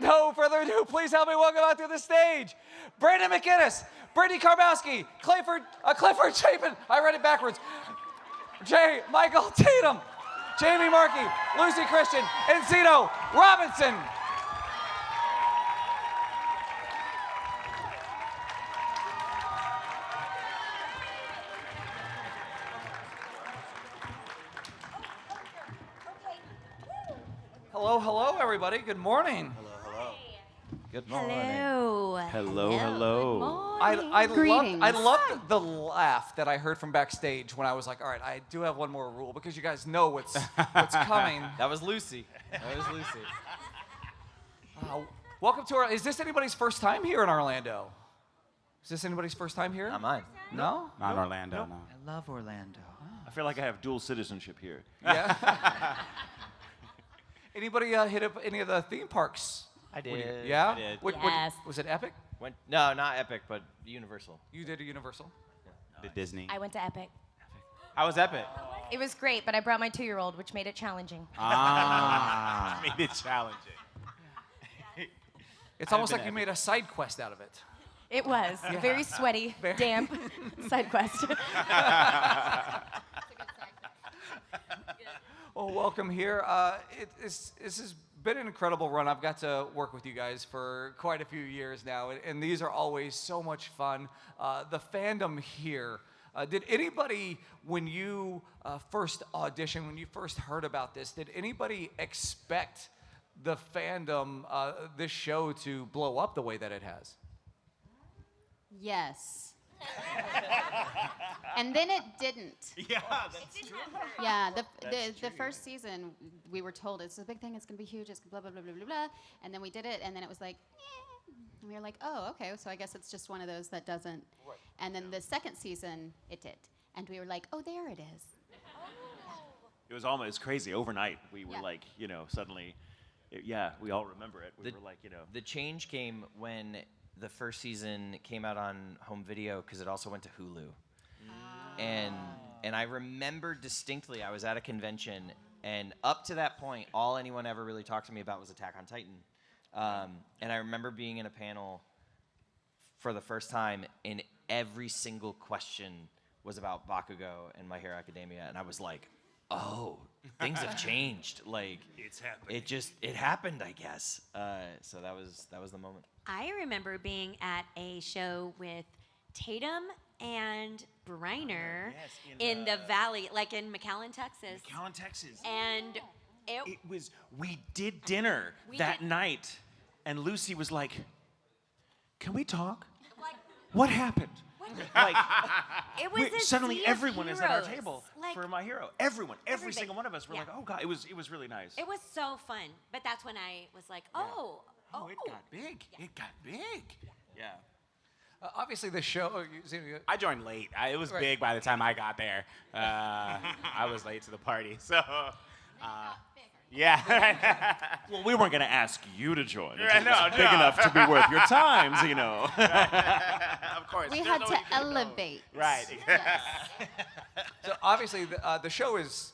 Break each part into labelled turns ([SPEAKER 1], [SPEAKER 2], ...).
[SPEAKER 1] no further ado, please help me welcome out to the stage, Brandon Michaelis, Brittney Karbowski, Clifford Chapin, I read it backwards, Michael Tatum, Jamie Markey, Lucy Christian, and Zeno Robinson. Hello, everybody. Good morning.
[SPEAKER 2] Hello.
[SPEAKER 1] Good morning.
[SPEAKER 2] Hello.
[SPEAKER 1] I
[SPEAKER 3] Greetings.
[SPEAKER 1] loved the laugh that I heard from backstage when I was like, all right, I do have one more rule because you guys know what's coming.
[SPEAKER 2] That was Lucy.
[SPEAKER 1] Welcome to our, is this anybody's first time here in Orlando? Is this anybody's first time here?
[SPEAKER 2] Not mine.
[SPEAKER 1] No?
[SPEAKER 4] Not Orlando, no.
[SPEAKER 5] I love Orlando.
[SPEAKER 4] I feel like I have dual citizenship here.
[SPEAKER 1] Yeah. Anybody hit up any of the theme parks?
[SPEAKER 2] I did.
[SPEAKER 1] Yeah?
[SPEAKER 2] I did.
[SPEAKER 3] Yes.
[SPEAKER 1] Was it Epic?
[SPEAKER 2] No, not Epic, but Universal.
[SPEAKER 1] You did a Universal?
[SPEAKER 4] The Disney.
[SPEAKER 6] I went to Epic.
[SPEAKER 4] How was Epic?
[SPEAKER 6] It was great, but I brought my 2-year-old, which made it challenging.
[SPEAKER 4] Ah. Made it challenging.
[SPEAKER 1] It's almost like you made a side quest out of it.
[SPEAKER 6] It was very sweaty, damp side quest.
[SPEAKER 1] Well, welcome here. This has been an incredible run. I've got to work with you guys for quite a few years now, and these are always so much fun. The fandom here. Did anybody, when you first auditioned, when you first heard about this, did anybody expect the fandom, this show, to blow up the way that it has?
[SPEAKER 3] Yes. And then it didn't.
[SPEAKER 4] Yeah, that's true.
[SPEAKER 3] Yeah, the first season, we were told it's a big thing, it's going to be huge, it's blah, blah, blah, blah, blah, blah. And then we did it, and then it was like, eh. And we were like, oh, okay, so I guess it's just one of those that doesn't. Right. And then the second season, it did. And we were like, oh, there it is.
[SPEAKER 4] It was almost crazy. Overnight, we were
[SPEAKER 3] Yeah.
[SPEAKER 4] like, suddenly, we all remember it. We were like,
[SPEAKER 2] The change came when the first season came out on home video because it also went to Hulu. And I remember distinctly, I was at a convention, and up to that point, all anyone ever really talked to me about was Attack on Titan. And I remember being in a panel for the first time, and every single question was about Bakugo and My Hero Academia, and I was like, oh, things have changed. Like,
[SPEAKER 4] it's happening.
[SPEAKER 2] It happened, I guess. So that was the moment.
[SPEAKER 7] I remember being at a show with Tatum and Briner in the valley, like in McAllen, Texas.
[SPEAKER 4] McAllen, Texas.
[SPEAKER 7] And
[SPEAKER 4] we did dinner that night, and Lucy was like, can we talk? What happened? Like,
[SPEAKER 7] it was a
[SPEAKER 4] suddenly
[SPEAKER 7] sea of
[SPEAKER 4] everyone is at our
[SPEAKER 7] heroes.
[SPEAKER 4] table
[SPEAKER 7] Like,
[SPEAKER 4] for My Hero. Everyone, every
[SPEAKER 7] everybody.
[SPEAKER 4] single one of us were like, oh God, it was really nice.
[SPEAKER 7] it was so fun. But that's when I was like,
[SPEAKER 4] Oh, it got big. It got big. Yeah.
[SPEAKER 1] Obviously, the show.
[SPEAKER 8] I joined late. It was big by the time I got there. I was late to the party, so. Yeah.
[SPEAKER 4] Well, we weren't going to ask you to join.
[SPEAKER 8] Right, no,
[SPEAKER 4] Big enough to be worth your times,
[SPEAKER 8] Of course.
[SPEAKER 3] We
[SPEAKER 8] there's
[SPEAKER 3] had
[SPEAKER 8] no
[SPEAKER 3] to
[SPEAKER 8] way you could go.
[SPEAKER 3] elevate.
[SPEAKER 8] Right.
[SPEAKER 3] Yes.
[SPEAKER 1] So obviously, the show is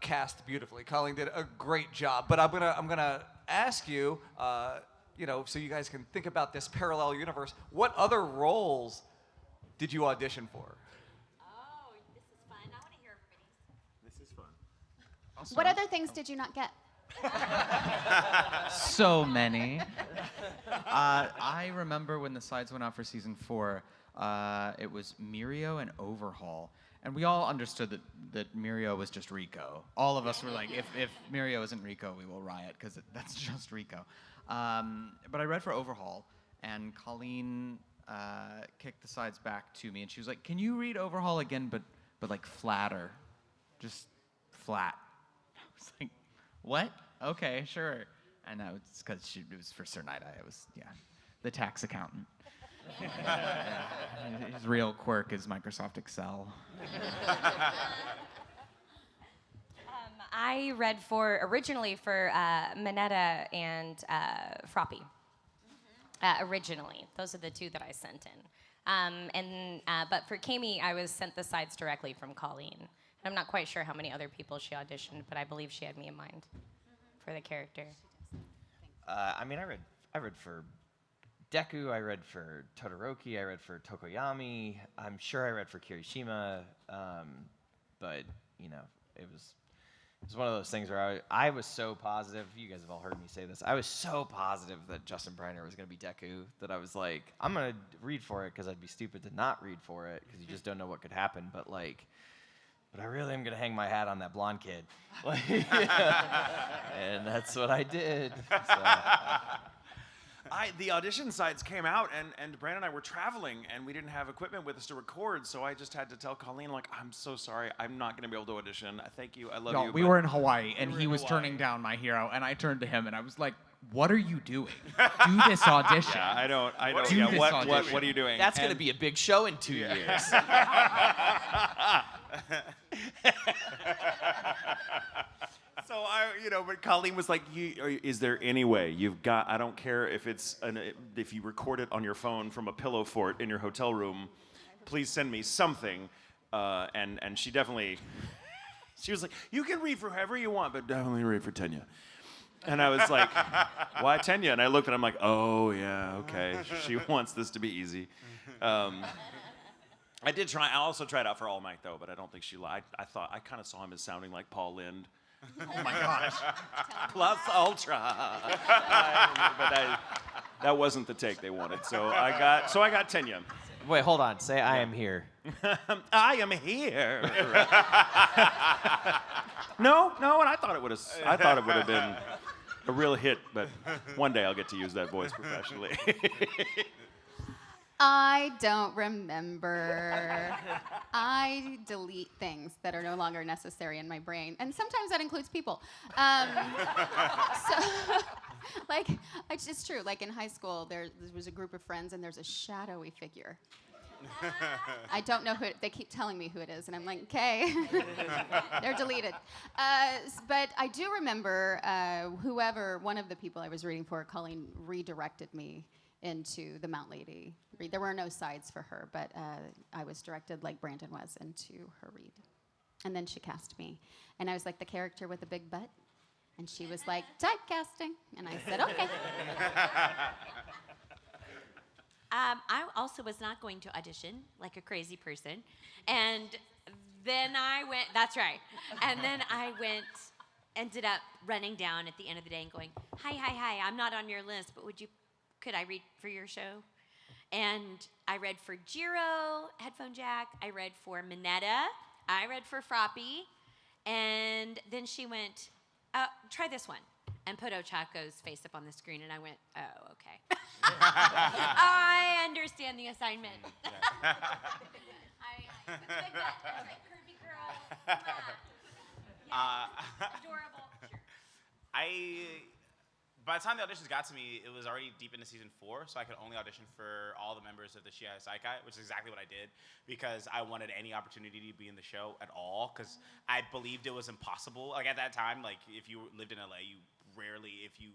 [SPEAKER 1] cast beautifully. Colleen did a great job, but I'm gonna ask you, so you guys can think about this parallel universe. What other roles did you audition for?
[SPEAKER 7] oh, this is fun. I want to hear everybody's.
[SPEAKER 4] This is fun.
[SPEAKER 3] What other things did you not get?
[SPEAKER 5] So many. I remember when the sides went out for season 4, it was Mirio and Overhaul. And we all understood that Mirio was just Rico. All of us were like, if Mirio isn't Rico, we will riot, because that's just Rico. But I read for Overhaul, and Colleen kicked the sides back to me, and she was like, can you read Overhaul again, but like flatter? Just flat. I was like, what? Okay, sure. And that was because it was for Sir Night-Eye. It was, the tax accountant. His real quirk is Microsoft Excel.
[SPEAKER 6] I read originally for Minetta and Froppy. Originally, those are the two that I sent in. But for Camie, I was sent the sides directly from Colleen. I'm not quite sure how many other people she auditioned, but I believe she had me in mind for the character.
[SPEAKER 2] I read I read for Deku, I read for Todoroki, I read for Tokoyami. I'm sure I read for Kirishima, but you know, it was one of those things where I was so positive. You guys have all heard me say this. I was so positive that Justin Briner was going to be Deku that I was like, I'm going to read for it because I'd be stupid to not read for it because you just don't know what could happen. But I really am going to hang my hat on that blonde kid. And that's what I did. So.
[SPEAKER 4] The audition sites came out, and Brandon and I were traveling, and we didn't have equipment with us to record, so I just had to tell Colleen, like, I'm so sorry, I'm not going to be able to audition. Thank you, I love you.
[SPEAKER 5] We were in Hawaii, and he was turning down My Hero, and I turned to him, and I was like, what are you doing? Do this audition.
[SPEAKER 4] Yeah, I don't.
[SPEAKER 5] Do
[SPEAKER 4] Yeah,
[SPEAKER 5] this audition.
[SPEAKER 4] what are you doing?
[SPEAKER 2] That's going to be a big show in 2 years.
[SPEAKER 4] So but Colleen was like, "Is there any way you've got? I don't care if if you record it on your phone from a pillow fort in your hotel room, please send me something." And she definitely, she was like, "You can read for whoever you want, but definitely read for Tenya." And I was like, "Why Tenya?" And I looked at him like, "Oh yeah, okay. She wants this to be easy." I did try. I also tried out for All Might though, but I don't think she lied. I kind of saw him as sounding like Paul Lynde.
[SPEAKER 5] Oh my gosh.
[SPEAKER 4] Plus Ultra. But that wasn't the take they wanted. So I got Tenya.
[SPEAKER 2] Wait, hold on. Say I am here.
[SPEAKER 4] I am here. No, and I thought it would have been a real hit, but one day I'll get to use that voice professionally.
[SPEAKER 3] I don't remember. I delete things that are no longer necessary in my brain, and sometimes that includes people. It's true. Like in high school, there was a group of friends, and there's a shadowy figure. I don't know who they keep telling me who it is, and I'm like, okay, they're deleted. But I do remember one of the people I was reading for, Colleen, redirected me into the Mount Lady read. There were no sides for her, but I was directed like Brandon was into her read. And then she cast me. And I was like the character with the big butt. And she was like, typecasting. And I said, okay.
[SPEAKER 7] I also was not going to audition like a crazy person. And then I went, that's right. And then I ended up running down at the end of the day and going, hi, I'm not on your list, but could I read for your show? And I read for Jiro, Headphone Jack. I read for Minetta. I read for Froppy. And then she went, try this one. And put Ochako's face up on the screen. And I went, oh, okay. I understand the assignment. Good bet. That's right, curvy girl. Yeah. Adorable. Sure.
[SPEAKER 8] By the time the auditions got to me, it was already deep into season 4, so I could only audition for all the members of the Shiai Saikai, which is exactly what I did, because I wanted any opportunity to be in the show at all, because I believed it was impossible. Like at that time, like if you lived in LA, you rarely, if you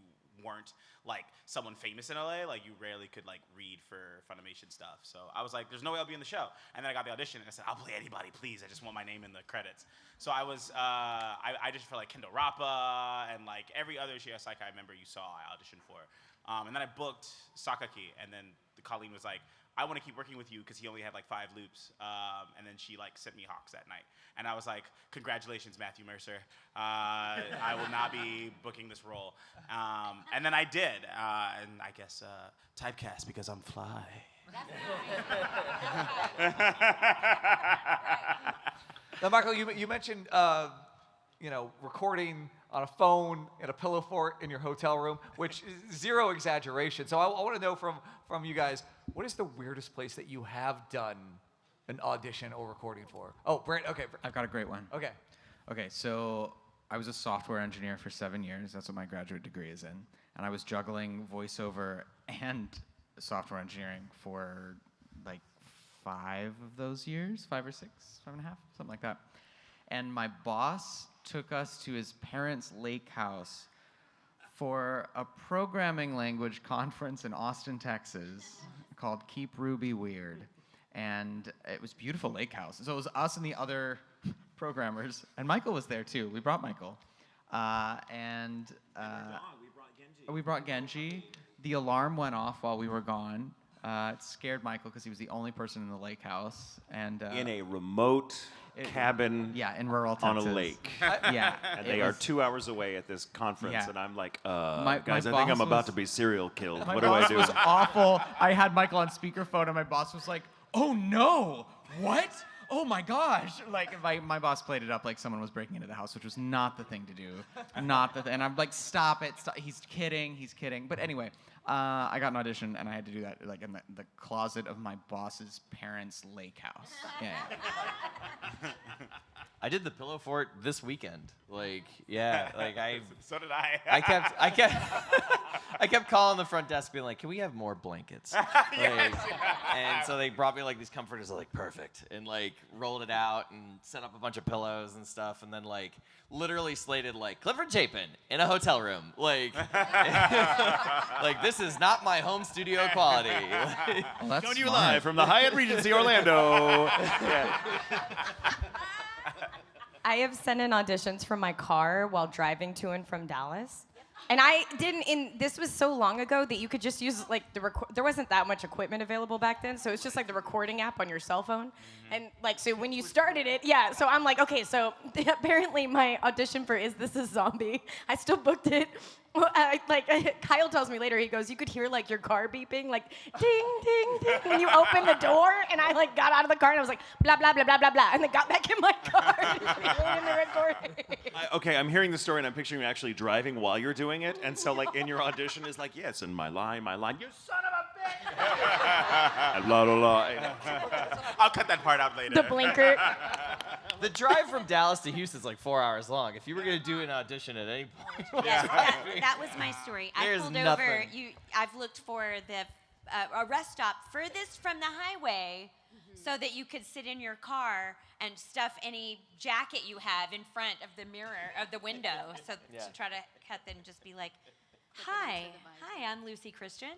[SPEAKER 8] weren't like someone famous in LA, like you rarely could like read for Funimation stuff. So I was like, there's no way I'll be in the show. And then I got the audition and I said, I'll play anybody, please. I just want my name in the credits. So I was, I just for like Kendo Rappa and like every other Shiai Saikai member you saw, I auditioned for. And then I booked Sakaki, and then Colleen was like, I want to keep working with you because he only had like 5 loops. And then she like sent me Hawks that night. And I was like, congratulations, Matthew Mercer. I will not be booking this role. And then I did. And I guess typecast because I'm fly.
[SPEAKER 1] Now, Michael, you mentioned recording on a phone in a pillow fort in your hotel room, which is zero exaggeration. So I want to know from you guys, what is the weirdest place that you have done an audition or recording for? Oh, Brent, okay.
[SPEAKER 5] I've got a great one. Okay, so I was a software engineer for 7 years. That's what my graduate degree is in. And I was juggling voiceover and software engineering for like 5 of those years, 5 or 6, 5.5, something like that. And my boss took us to his parents' lake house for a programming language conference in Austin, Texas called Keep Ruby Weird. And it was a beautiful lake house. So it was us and the other programmers. And Michael was there too. We brought Michael. We brought Genji. The alarm went off while we were gone. It scared Michael because he was the only person in the lake house. And
[SPEAKER 4] in a remote cabin
[SPEAKER 5] in rural Texas.
[SPEAKER 4] on a lake.
[SPEAKER 5] Yeah.
[SPEAKER 4] And they are 2 hours away at this conference,
[SPEAKER 5] Yeah.
[SPEAKER 4] and I'm like,
[SPEAKER 5] My
[SPEAKER 4] guys, I think
[SPEAKER 5] boss
[SPEAKER 4] I'm about
[SPEAKER 5] was-
[SPEAKER 4] to be serial killed.
[SPEAKER 5] My
[SPEAKER 4] What do I
[SPEAKER 5] boss
[SPEAKER 4] do?
[SPEAKER 5] was awful. I had Michael on speakerphone, and my boss was like, "Oh no, what? Oh my gosh!" Like my boss played it up like someone was breaking into the house, which was not the thing to do, and I'm like, "Stop it! Stop. He's kidding. But anyway, I got an audition, and I had to do that like in the closet of my boss's parents' lake house. Yeah.
[SPEAKER 2] I did the pillow fort this weekend.
[SPEAKER 8] So did I.
[SPEAKER 2] I kept calling the front desk, being like, "Can we have more blankets?" And so they brought me like these comforters, like perfect, and like rolled it out and set up a bunch of pillows and stuff, and then like literally slated like Clifford Chapin in a hotel room, like this is not my home studio quality.
[SPEAKER 5] Well, that's
[SPEAKER 4] Coming to you
[SPEAKER 5] smart.
[SPEAKER 4] live from the Hyatt Regency Orlando. Yeah.
[SPEAKER 6] I have sent in auditions from my car while driving to and from Dallas. And I didn't, this was so long ago that you could just use like there wasn't that much equipment available back then. So it's just like the recording app on your cell phone. And like, so when you started it, so I'm like, okay, so apparently my audition for Is This a Zombie? I still booked it. Kyle tells me later, he goes, you could hear like your car beeping, like ding, ding, ding, when you open the door. And I like got out of the car and I was like, blah, blah, blah, blah, blah, blah. And then got back in my car and in the recording.
[SPEAKER 4] Okay, I'm hearing the story, and I'm picturing you actually driving while you're doing it. And so, like, in your audition is like, yes, and my line, you son of a bitch! La, la, la.
[SPEAKER 8] I'll cut that part out later.
[SPEAKER 6] The blinker.
[SPEAKER 2] The drive from Dallas to Houston is like 4 hours long. If you were gonna do an audition at any point,
[SPEAKER 7] That was my story. I
[SPEAKER 2] There's
[SPEAKER 7] pulled
[SPEAKER 2] nothing.
[SPEAKER 7] over. I've looked for a rest stop furthest from the highway, so that you could sit in your car and stuff any jacket you have in front of the mirror of the window. So to try to cut them, just be like, "Hi, I'm Lucy Christian."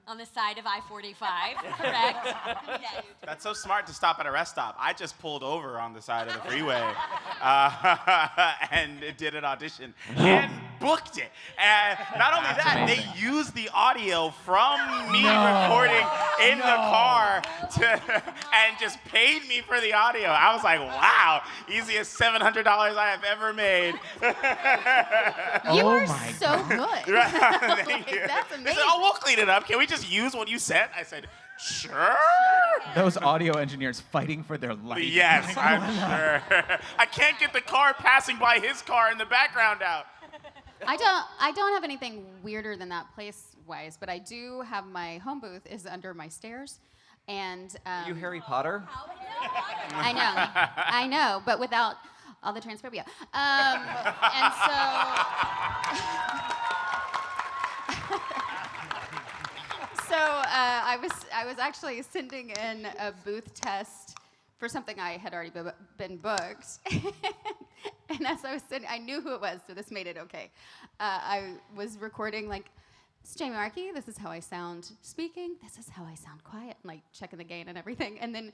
[SPEAKER 7] On the side of I-45, correct? Yeah.
[SPEAKER 8] That's so smart to stop at a rest stop. I just pulled over on the side of the freeway and did an audition and booked it. And not only that, they used the audio from me recording in the car and just paid me for the audio. I was like, wow, easiest $700 I have ever made.
[SPEAKER 3] You are
[SPEAKER 5] my
[SPEAKER 3] so good.
[SPEAKER 8] Thank you.
[SPEAKER 3] That's
[SPEAKER 8] They
[SPEAKER 3] amazing.
[SPEAKER 8] said, oh, we'll clean it up. Can we just use what you said? I said, sure.
[SPEAKER 5] Those audio engineers fighting for their life.
[SPEAKER 8] Yes, I'm sure. I can't get the car passing by his car in the background out.
[SPEAKER 3] I don't have anything weirder than that place-wise, but I do have my home booth is under my stairs, and
[SPEAKER 1] You Harry Potter?
[SPEAKER 3] I know, but without all the transphobia. And so I was actually sending in a booth test for something I had already been booked. And as I was sending, I knew who it was, so this made it okay. I was recording like, "It's Jamie Markey, this is how I sound speaking, this is how I sound quiet," and like checking the gain and everything. And then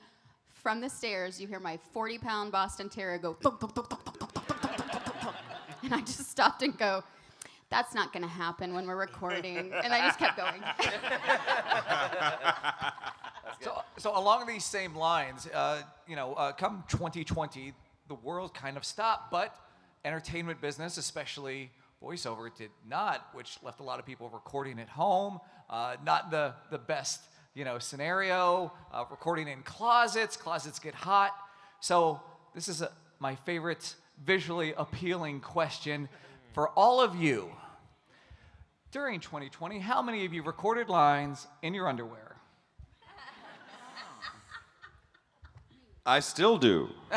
[SPEAKER 3] from the stairs, you hear my 40-pound Boston Terrier go, thunk, thunk, thunk, thunk, thunk, thunk, thunk, thunk, thunk, thunk, thunk. And I just stopped and go, "That's not gonna happen when we're recording." And I just kept going.
[SPEAKER 1] So along these same lines, come 2020, the world kind of stopped, but entertainment business, especially voiceover, did not, which left a lot of people recording at home, not the best scenario, recording in closets get hot. So this is my favorite visually appealing question for all of you. During 2020, how many of you recorded lines in your underwear?
[SPEAKER 4] I still do.
[SPEAKER 3] I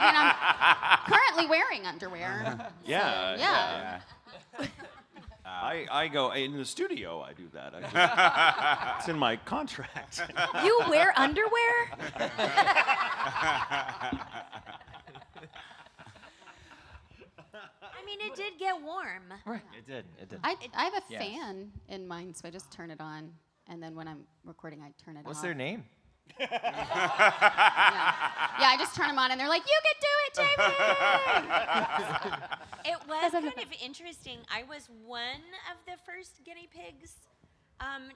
[SPEAKER 3] mean, I'm currently wearing underwear.
[SPEAKER 4] Yeah. I go in the studio. I do that. It's in my contract.
[SPEAKER 6] You wear underwear?
[SPEAKER 7] I mean, it did get warm.
[SPEAKER 2] It did.
[SPEAKER 3] I have a
[SPEAKER 5] Yes.
[SPEAKER 3] fan in mine, so I just turn it on, and then when I'm recording, I turn it off.
[SPEAKER 2] What's their name?
[SPEAKER 3] Yeah, I just turn them on, and they're like, "You can do it, Jamie!"
[SPEAKER 7] It was kind of interesting. I was one of the first guinea pigs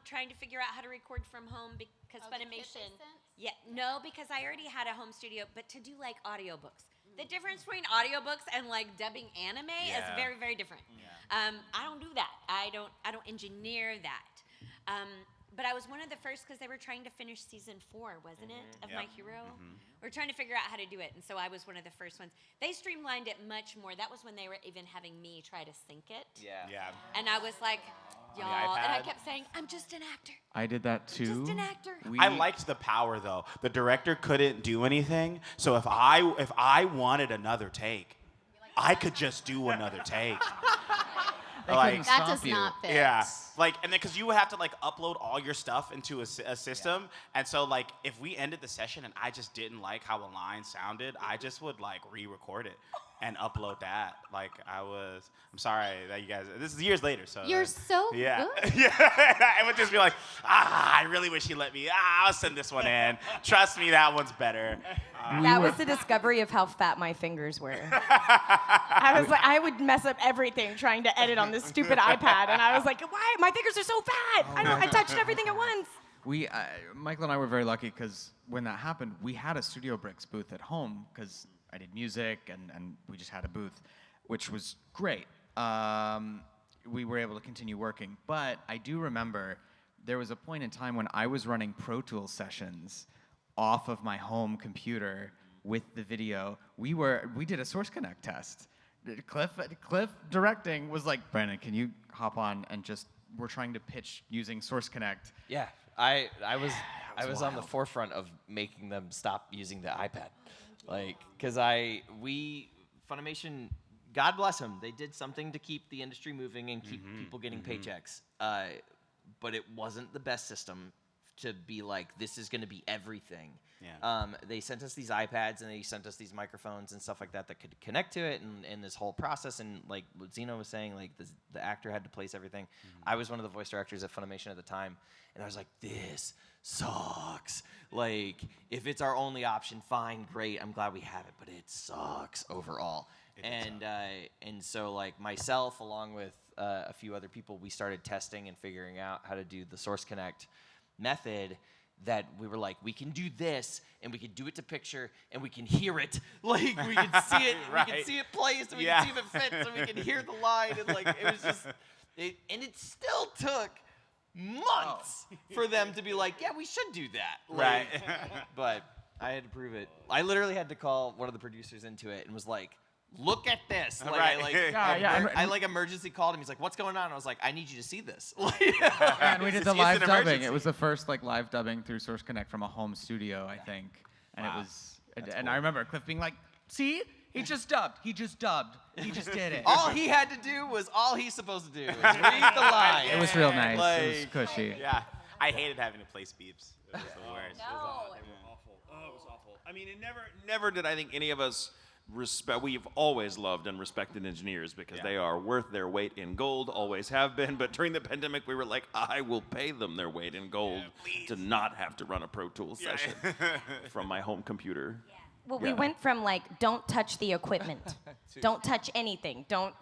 [SPEAKER 7] trying to figure out how to record from home because Funimation. Yeah, no, because I already had a home studio, but to do like audiobooks. The difference between audiobooks and like dubbing anime is very, very different. Yeah. I don't do that. I don't engineer that. But I was one of the first because they were trying to finish season 4, wasn't it, of My Hero? We were trying to figure out how to do it, and so I was one of the first ones. They streamlined it much more. That was when they were even having me try to sync it.
[SPEAKER 2] Yeah.
[SPEAKER 7] And I was like, y'all, and I kept saying, I'm just an actor.
[SPEAKER 5] I did that too.
[SPEAKER 7] Just an actor.
[SPEAKER 8] I liked the power though. The director couldn't do anything, so if I wanted another take, I could just do another take.
[SPEAKER 5] Like,
[SPEAKER 3] that does not fit.
[SPEAKER 8] Yeah, like, and then because you would have to like upload all your stuff into a system, and so like if we ended the session and I just didn't like how a line sounded, I just would like re-record it and upload that. Like I'm sorry that you guys. This is years later, so
[SPEAKER 3] You're so good.
[SPEAKER 8] yeah. I would just be like, I really wish he let me. I'll send this one in. Trust me, that one's better.
[SPEAKER 6] That was the discovery of how fat my fingers were. I was like, I would mess up everything trying to edit on this stupid iPad, and I was like, why? My fingers are so fat. I touched everything at once.
[SPEAKER 5] Michael and I were very lucky because when that happened, we had a Studio Bricks booth at home because I did music and we just had a booth, which was great. We were able to continue working, but I do remember there was a point in time when I was running Pro Tools sessions off of my home computer with the video. We did a Source Connect test. Cliff directing was like, Brandon, can you hop on and we're trying to pitch using Source Connect.
[SPEAKER 9] Yeah, I was on the forefront of making them stop using the iPad, like, because Funimation, God bless them, they did something to keep the industry moving and keep people getting paychecks, but it wasn't the best system to be like, this is going to be everything. Yeah. They sent us these iPads and they sent us these microphones and stuff like that could connect to it and this whole process. And like what Zeno was saying, like the actor had to place everything. I was one of the voice directors at Funimation at the time, and I was like, this sucks. Like, if it's our only option, fine, great. I'm glad we have it, but it sucks overall. And so like myself, along with a few other people, we started testing and figuring out how to do the Source Connect method that we were like, we can do this, and we can do it to picture, and we can hear it. Like, we can see it,
[SPEAKER 8] Right.
[SPEAKER 9] we can see it placed, and we can see if it fits, and we can hear the line, and like, it was just, and it still took months for them to be like, yeah, we should do that. Like,
[SPEAKER 8] Right.
[SPEAKER 9] but I had to prove it. I literally had to call one of the producers into it and was like, look at this. Like,
[SPEAKER 8] Right.
[SPEAKER 9] I like emergency called him. He's like, what's going on? I was like, I need you to see this.
[SPEAKER 5] And we did the
[SPEAKER 8] It's
[SPEAKER 5] live
[SPEAKER 8] an
[SPEAKER 5] dubbing.
[SPEAKER 8] emergency.
[SPEAKER 5] It was the first like live dubbing through Source Connect from a home studio, I think. And
[SPEAKER 8] Wow.
[SPEAKER 5] it was, and I remember Cliff being like, see, he just dubbed. He just did it.
[SPEAKER 9] All he had to do was all he's supposed to do is read the line.
[SPEAKER 5] It was real nice.
[SPEAKER 9] Like,
[SPEAKER 5] it was cushy.
[SPEAKER 8] Yeah, I hated having to place beeps. It was the worst.
[SPEAKER 7] No.
[SPEAKER 4] They were awful. Oh, it was awful. I mean, it never did I think any of us respect. We've always loved and respected engineers because they are worth their weight in gold, always have been. But during the pandemic, we were like, I will pay them their weight in gold to not have to run a Pro Tools session from my home computer.
[SPEAKER 6] Well, we
[SPEAKER 4] Yeah.
[SPEAKER 6] went from like, don't touch the equipment, don't touch anything, don't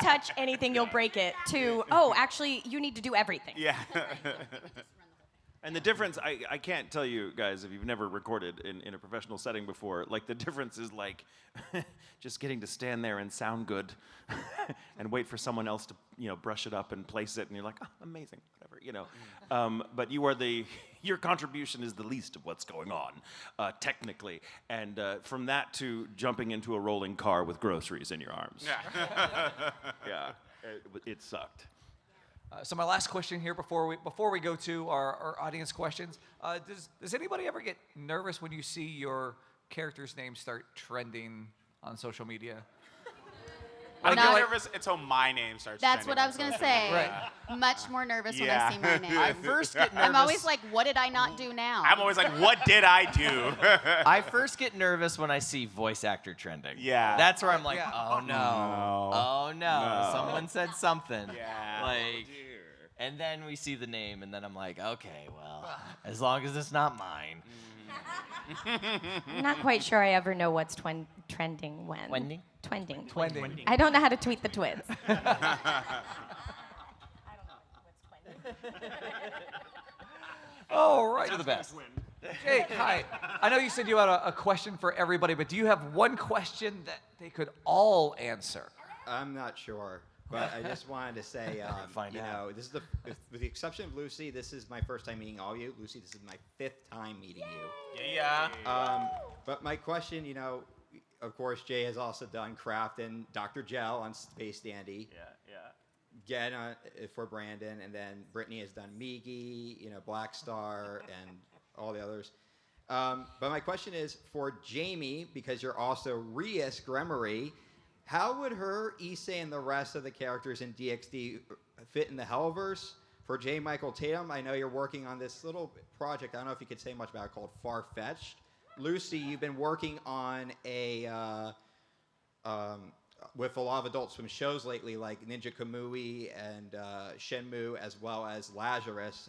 [SPEAKER 6] touch anything, you'll break it, to, oh, actually, you need to do everything.
[SPEAKER 8] Yeah.
[SPEAKER 4] And the difference, I can't tell you guys if you've never recorded in a professional setting before, like the difference is like just getting to stand there and sound good and wait for someone else to, brush it up and place it and you're like, oh, amazing, whatever, But your contribution is the least of what's going on, technically. And from that to jumping into a rolling car with groceries in your arms. Yeah, it sucked.
[SPEAKER 1] So my last question here before we go to our audience questions, does anybody ever get nervous when you see your character's name start trending on social media?
[SPEAKER 8] I
[SPEAKER 3] Not-
[SPEAKER 8] get nervous until my name starts.
[SPEAKER 3] That's
[SPEAKER 8] trending
[SPEAKER 3] what I
[SPEAKER 8] on
[SPEAKER 3] was gonna
[SPEAKER 8] social
[SPEAKER 3] say.
[SPEAKER 8] media.
[SPEAKER 3] Much more nervous when I
[SPEAKER 8] Yeah.
[SPEAKER 3] see my name.
[SPEAKER 2] I first get nervous.
[SPEAKER 3] I'm always like, what did I not do now?
[SPEAKER 8] I'm always like, what did I do?
[SPEAKER 2] I first get nervous when I see voice actor trending.
[SPEAKER 8] Yeah.
[SPEAKER 2] That's where I'm like,
[SPEAKER 1] Yeah.
[SPEAKER 2] oh no.
[SPEAKER 8] No.
[SPEAKER 2] Oh no.
[SPEAKER 8] No.
[SPEAKER 2] Someone said something.
[SPEAKER 8] Yeah.
[SPEAKER 2] Like,
[SPEAKER 9] And then we see the name, and then I'm like, okay, well, as long as it's not mine.
[SPEAKER 6] I'm not quite sure I ever know what's trending when.
[SPEAKER 9] Wendy?
[SPEAKER 6] Twending.
[SPEAKER 1] Twending.
[SPEAKER 6] I don't know how to tweet the twins.
[SPEAKER 1] All right.
[SPEAKER 9] To the best.
[SPEAKER 1] Jake, hi. I know you said you had a question for everybody, but do you have one question that they could all answer?
[SPEAKER 10] I'm not sure, but I just wanted to say,
[SPEAKER 9] Find out.
[SPEAKER 10] this is with the exception of Lucy, this is my first time meeting all of you. Lucy, this is my 5th time meeting you.
[SPEAKER 8] Yeah.
[SPEAKER 10] But my question, of course, Jay has also done Kraft and Dr. Gel on Space Dandy.
[SPEAKER 4] Yeah.
[SPEAKER 10] Again, for Brandon, and then Brittney has done Migi, Black Star, and all the others. But my question is for Jamie, because you're also Rias Gremory, how would her, Issei, and the rest of the characters in DxD fit in the Hellverse? For J. Michael Tatum, I know you're working on this little project. I don't know if you could say much about it, called Far-Fetched. Lucy, you've been working on with a lot of Adult Swim shows lately, like Ninja Kamui and Shenmue, as well as Lazarus.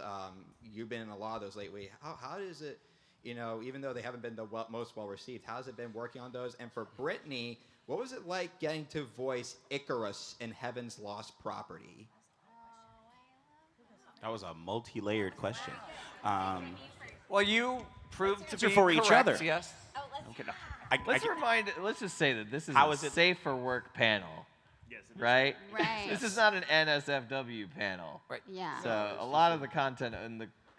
[SPEAKER 10] You've been in a lot of those lately. How does it, even though they haven't been the most well received, how's it been working on those? And for Brittney, what was it like getting to voice Icarus in Heaven's Lost Property?
[SPEAKER 8] That was a multi-layered question.
[SPEAKER 1] Well, you proved to
[SPEAKER 4] Answer
[SPEAKER 1] be
[SPEAKER 4] for each
[SPEAKER 1] correct,
[SPEAKER 4] other.
[SPEAKER 1] Yes.
[SPEAKER 8] Okay, no.
[SPEAKER 9] Let's just say that this is
[SPEAKER 8] How
[SPEAKER 9] a
[SPEAKER 8] is it-
[SPEAKER 9] safe for work panel.
[SPEAKER 4] Yes, it is.
[SPEAKER 9] Right?
[SPEAKER 3] Right.
[SPEAKER 9] This is not an NSFW panel.
[SPEAKER 1] Right.
[SPEAKER 3] Yeah.
[SPEAKER 9] So a lot of the content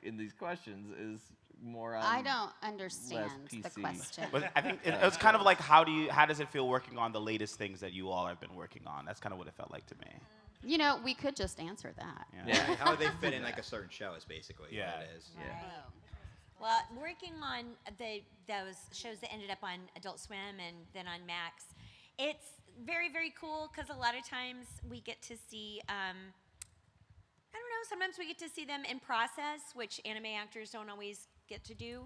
[SPEAKER 9] in these questions is more on.
[SPEAKER 3] I don't understand the
[SPEAKER 9] PC.
[SPEAKER 3] question.
[SPEAKER 8] But I think it's kind of like how does it feel working on the latest things that you all have been working on? That's kind of what it felt like to me.
[SPEAKER 3] We could just answer that.
[SPEAKER 8] Yeah.
[SPEAKER 10] How do they fit in like a certain show is basically
[SPEAKER 8] Yeah.
[SPEAKER 10] what it is.
[SPEAKER 7] Well, working on those shows that ended up on Adult Swim and then on Max, it's very, very cool because a lot of times we get to see, I don't know, sometimes we get to see them in process, which anime actors don't always get to do.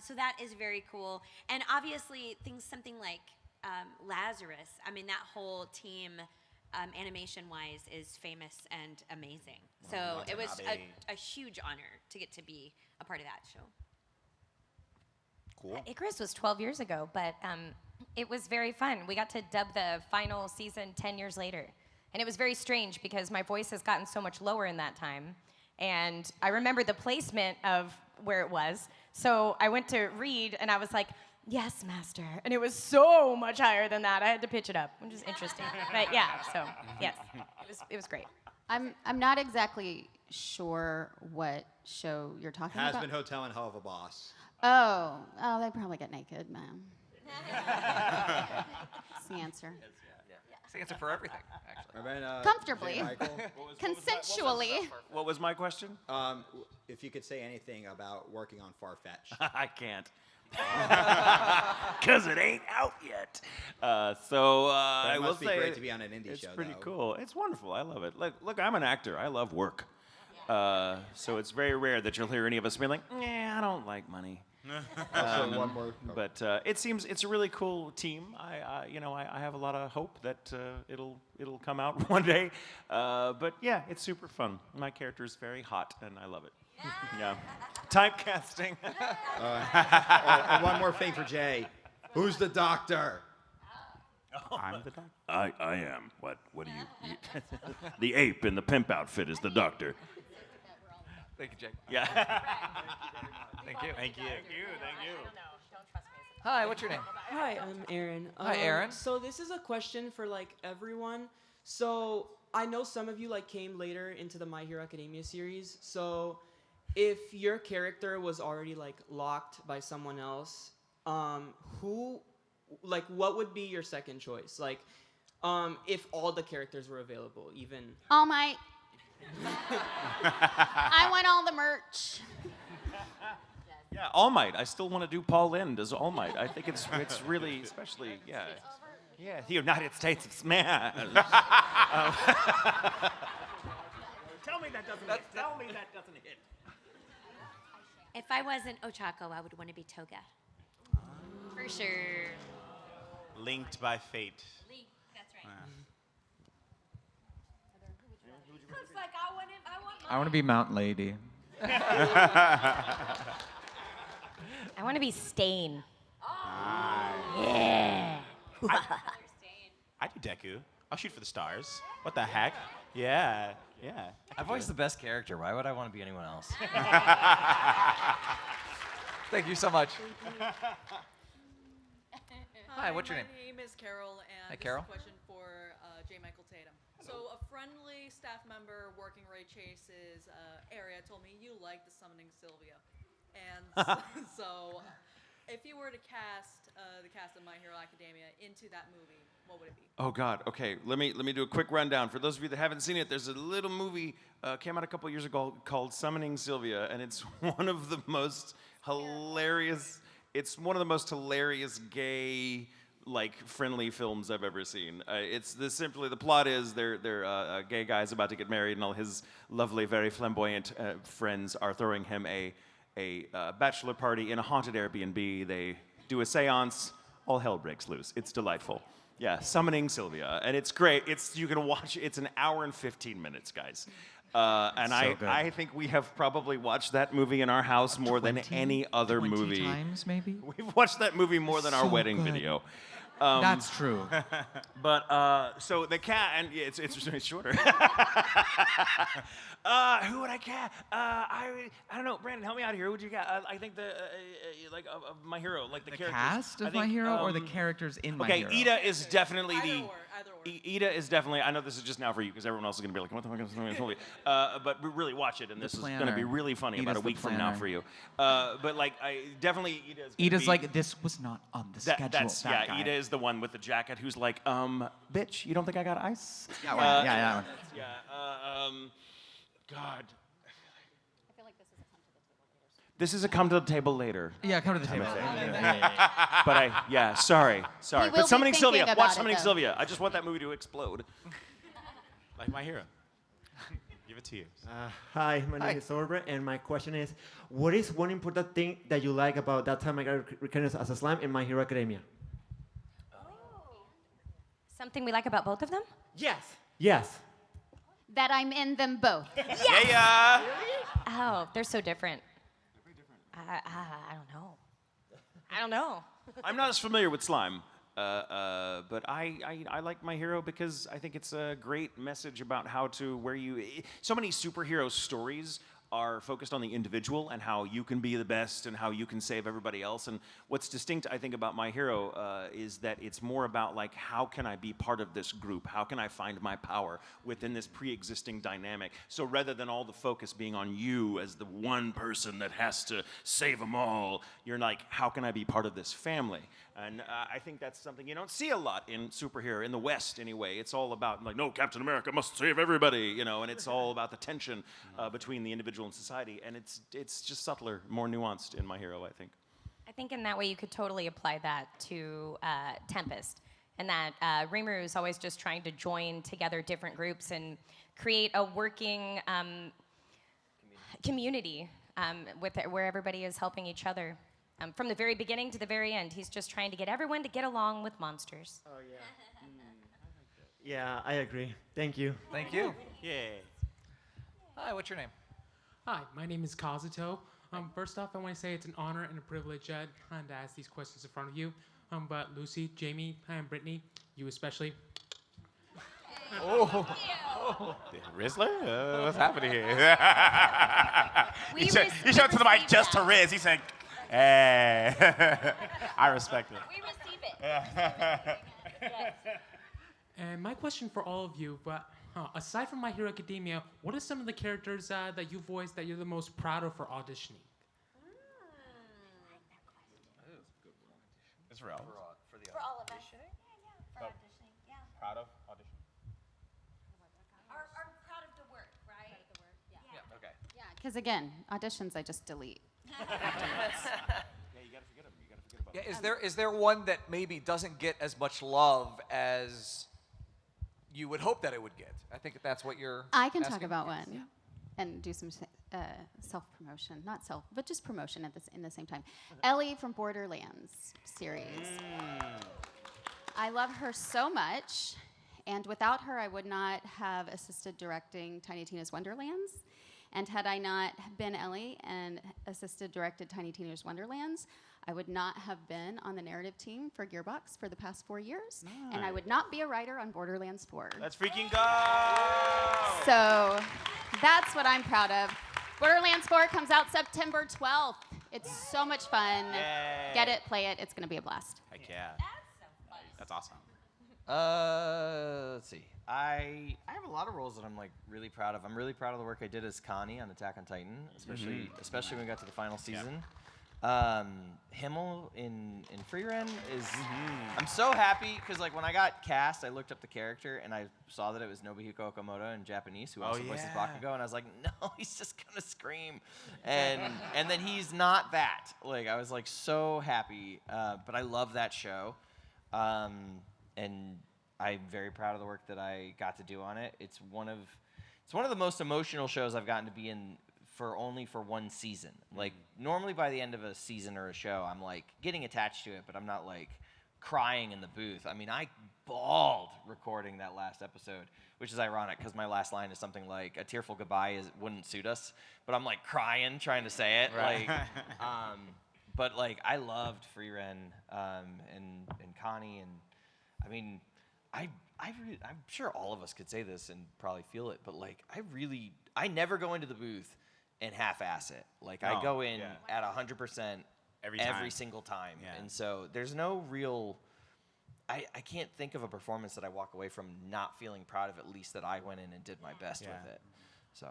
[SPEAKER 7] So that is very cool. And obviously, something like Lazarus, that whole team, animation-wise, is famous and amazing. So it was a huge honor to get to be a part of that show.
[SPEAKER 8] Cool.
[SPEAKER 6] Icarus was 12 years ago, but it was very fun. We got to dub the final season 10 years later. And it was very strange because my voice has gotten so much lower in that time. And I remember the placement of where it was. So I went to read and I was like, yes, master. And it was so much higher than that. I had to pitch it up, which is interesting. But yeah, so yes, it was great.
[SPEAKER 3] I'm not exactly sure what show you're talking about.
[SPEAKER 10] Has been Hotel and Hell of a Boss.
[SPEAKER 3] Oh, they probably get naked, man. That's the answer.
[SPEAKER 1] It's the answer for everything, actually.
[SPEAKER 3] Comfortably.
[SPEAKER 10] Jay Michael,
[SPEAKER 3] Consensually.
[SPEAKER 4] What was my question?
[SPEAKER 10] if you could say anything about working on Far-Fetched.
[SPEAKER 4] I can't. Because it ain't out yet. I
[SPEAKER 10] It
[SPEAKER 4] will
[SPEAKER 10] must be
[SPEAKER 4] say
[SPEAKER 10] great to be on an indie
[SPEAKER 4] it's
[SPEAKER 10] show,
[SPEAKER 4] pretty
[SPEAKER 10] though.
[SPEAKER 4] cool. It's wonderful. I love it. Look, I'm an actor. I love work. So it's very rare that you'll hear any of us be like, "Nah, I don't like money."
[SPEAKER 10] One more.
[SPEAKER 4] But it seems it's a really cool team. I have a lot of hope that it'll come out one day. But yeah, it's super fun. My character is very hot, and I love it. Yeah. Typecasting.
[SPEAKER 10] One more thing for Jay. Who's the doctor?
[SPEAKER 8] I'm the doctor.
[SPEAKER 4] I am. What do you? The ape in the pimp outfit is the doctor.
[SPEAKER 1] Thank you, Jake.
[SPEAKER 4] Yeah.
[SPEAKER 1] Thank you.
[SPEAKER 8] Thank you.
[SPEAKER 1] Hi, what's your name?
[SPEAKER 11] Hi, I'm Aaron.
[SPEAKER 1] Hi, Aaron.
[SPEAKER 11] So this is a question for everyone. So I know some of you came later into the My Hero Academia series. So if your character was already locked by someone else, what would be your second choice? If all the characters were available, even.
[SPEAKER 3] All Might. I want all the merch.
[SPEAKER 4] Yeah, All Might. I still want to do Paul Lynde as All Might. I think it's really, especially, yeah. Yeah, the United States of Smash.
[SPEAKER 8] Tell me that doesn't hit. Tell me that doesn't hit.
[SPEAKER 7] If I wasn't Ochako, I would want to be Toga. For sure.
[SPEAKER 8] Linked by fate.
[SPEAKER 7] That's right.
[SPEAKER 8] Yeah.
[SPEAKER 12] like, I want
[SPEAKER 5] I want to be Mount Lady.
[SPEAKER 6] I want to be Stain. Yeah.
[SPEAKER 8] I do Deku. I'll shoot for the stars. What the heck? Yeah.
[SPEAKER 2] I've voiced the best character. Why would I want to be anyone else?
[SPEAKER 1] Thank you so much. Hi, what's your name?
[SPEAKER 12] My name is Carol, and
[SPEAKER 1] Hi,
[SPEAKER 12] this
[SPEAKER 1] Carol.
[SPEAKER 12] is a question for J. Michael Tatum. So a friendly staff member working Ray Chase's area told me you like the summoning Sylvia. And so if you were to cast the cast of My Hero Academia into that movie, what would it be?
[SPEAKER 4] Oh God. Okay, let me do a quick rundown. For those of you that haven't seen it, there's a little movie came out a couple years ago called Summoning Sylvia, and it's one of the most hilarious. It's one of the most hilarious gay, like, friendly films I've ever seen. The plot is they're a gay guy's about to get married, and all his lovely, very flamboyant friends are throwing him a bachelor party in a haunted Airbnb. They do a seance. All hell breaks loose. It's delightful. Yeah, Summoning Sylvia, and it's great. You can watch. It's an hour and 15 minutes, guys. And
[SPEAKER 5] So good.
[SPEAKER 4] I think we have probably watched that movie in our house more than any other
[SPEAKER 5] 20
[SPEAKER 4] movie.
[SPEAKER 5] times, maybe?
[SPEAKER 4] We've watched that movie more than our
[SPEAKER 5] So
[SPEAKER 4] wedding
[SPEAKER 5] good.
[SPEAKER 4] video.
[SPEAKER 5] That's true.
[SPEAKER 4] But so the cat, and yeah, it's shorter. Who would I cast? I don't know. Brandon, help me out here. Who would you cast? I think My Hero, like the characters.
[SPEAKER 5] Cast
[SPEAKER 4] I
[SPEAKER 5] of
[SPEAKER 4] think,
[SPEAKER 5] My Hero or the characters in My
[SPEAKER 4] Okay,
[SPEAKER 5] Hero?
[SPEAKER 4] Iida is definitely
[SPEAKER 12] Either
[SPEAKER 4] the.
[SPEAKER 12] or.
[SPEAKER 4] Iida is definitely. I know this is just now for you because everyone else is gonna be like, "What the fuck is this movie?" But really watch it, and this is gonna be
[SPEAKER 5] planner.
[SPEAKER 4] really funny about
[SPEAKER 5] Iida's
[SPEAKER 4] a
[SPEAKER 5] the
[SPEAKER 4] week from now
[SPEAKER 5] planner.
[SPEAKER 4] for you. But like, definitely Iida's. gonna
[SPEAKER 5] Ida's
[SPEAKER 4] be-
[SPEAKER 5] like, this was not on the schedule.
[SPEAKER 4] That's
[SPEAKER 5] that guy.
[SPEAKER 4] Iida is the one with the jacket who's like, bitch, you don't think I got ice?
[SPEAKER 5] Yeah, well, yeah, that one.
[SPEAKER 4] God.
[SPEAKER 3] I feel like this is a come to the table later.
[SPEAKER 4] This is a come to the table later.
[SPEAKER 5] Yeah, come to the table.
[SPEAKER 4] But sorry.
[SPEAKER 3] will be
[SPEAKER 4] But Summoning
[SPEAKER 3] thinking
[SPEAKER 4] Sylvia,
[SPEAKER 3] about
[SPEAKER 4] watch
[SPEAKER 3] it,
[SPEAKER 4] Summoning
[SPEAKER 3] though.
[SPEAKER 4] Sylvia. I just want that movie to explode.
[SPEAKER 8] Like My Hero. Give it to you.
[SPEAKER 13] Hi, my name is Orbre, and my question is, what is one important thing that you like about that time I got recognized as a slime in My Hero Academia?
[SPEAKER 6] Something we like about both of them?
[SPEAKER 13] Yes.
[SPEAKER 3] That I'm in them both.
[SPEAKER 8] Yeah.
[SPEAKER 6] Oh, they're so different. They're very different. I don't know.
[SPEAKER 4] I'm not as familiar with slime, but I like My Hero because I think it's a great message about so many superhero stories are focused on the individual and how you can be the best and how you can save everybody else. And what's distinct, I think, about My Hero is that it's more about, like, how can I be part of this group? How can I find my power within this pre-existing dynamic? So rather than all the focus being on you as the one person that has to save them all, you're like, how can I be part of this family? And I think that's something you don't see a lot in superhero, in the West anyway. It's all about, like, no, Captain America must save everybody, and it's all about the tension between the individual and society. And it's just subtler, more nuanced in My Hero, I think.
[SPEAKER 6] I think in that way you could totally apply that to Tempest. And that Rimuru is always just trying to join together different groups and create a working community where everybody is helping each other. From the very beginning to the very end, he's just trying to get everyone to get along with monsters.
[SPEAKER 13] Oh, yeah. Yeah, I agree. Thank you.
[SPEAKER 1] Thank you.
[SPEAKER 8] Yeah.
[SPEAKER 1] Hi, what's your name?
[SPEAKER 14] Hi, my name is Kazuto. First off, I want to say it's an honor and a privilege to ask these questions in front of you. But Lucy, Jamie, and Brittney, you especially.
[SPEAKER 8] Rizzler? What's happening here? He showed to the mic just to Riz. He said, hey. I respect it.
[SPEAKER 6] We receive it. Yes.
[SPEAKER 14] And my question for all of you, but aside from My Hero Academia, what are some of the characters that you voiced that you're the most proud of for auditioning?
[SPEAKER 8] It's real.
[SPEAKER 12] For all of us. For auditioning, yeah.
[SPEAKER 8] Proud of audition.
[SPEAKER 12] Are proud of the work, right? Yeah.
[SPEAKER 8] Okay.
[SPEAKER 3] Yeah, because again, auditions I just delete.
[SPEAKER 4] Yeah, you gotta forget them. You gotta forget about them.
[SPEAKER 1] Yeah, is there one that maybe doesn't get as much love as you would hope that it would get? I think that's what you're
[SPEAKER 3] I can talk
[SPEAKER 1] asking.
[SPEAKER 3] about one and do some self-promotion. Not self, but just promotion in the same time. Ellie from Borderlands series. I love her so much. And without her, I would not have assisted directing Tiny Tina's Wonderlands. And had I not been Ellie and assisted directed Tiny Tina's Wonderlands, I would not have been on the narrative team for Gearbox for the past 4 years. And I would not be a writer on Borderlands 4.
[SPEAKER 8] Let's freaking go!
[SPEAKER 3] So that's what I'm proud of. Borderlands 4 comes out September 12th. It's so much fun.
[SPEAKER 8] Yay.
[SPEAKER 3] Get it, play it. It's going to be a blast.
[SPEAKER 8] Heck yeah. That's awesome.
[SPEAKER 9] Let's see. I have a lot of roles that I'm like really proud of. I'm really proud of the work I did as Connie on Attack on Titan, especially when we got to the final season. Himmel in Free Ren is. I'm so happy because like when I got cast, I looked up the character and I saw that it was Nobuhiko Okamoto in Japanese, who also voices Bakugo, and I was like, no, he's just gonna scream, and then he's not that. Like I was like so happy, but I love that show, and I'm very proud of the work that I got to do on it. It's one of the most emotional shows I've gotten to be in for only for one season. Like normally by the end of a season or a show, I'm like getting attached to it, but I'm not like crying in the booth. I mean, I bawled recording that last episode, which is ironic because my last line is something like "a tearful goodbye wouldn't suit us," but I'm like crying trying to say it.
[SPEAKER 8] Right.
[SPEAKER 9] Like, but like I loved Free Ren and Connie, and I mean, I'm sure all of us could say this and probably feel it, but like I never go into the booth and half-ass it. Like I go in at 100% every single time, and so there's no real. I can't think of a performance that I walk away from not feeling proud of. At least that I went in and did my best with it. So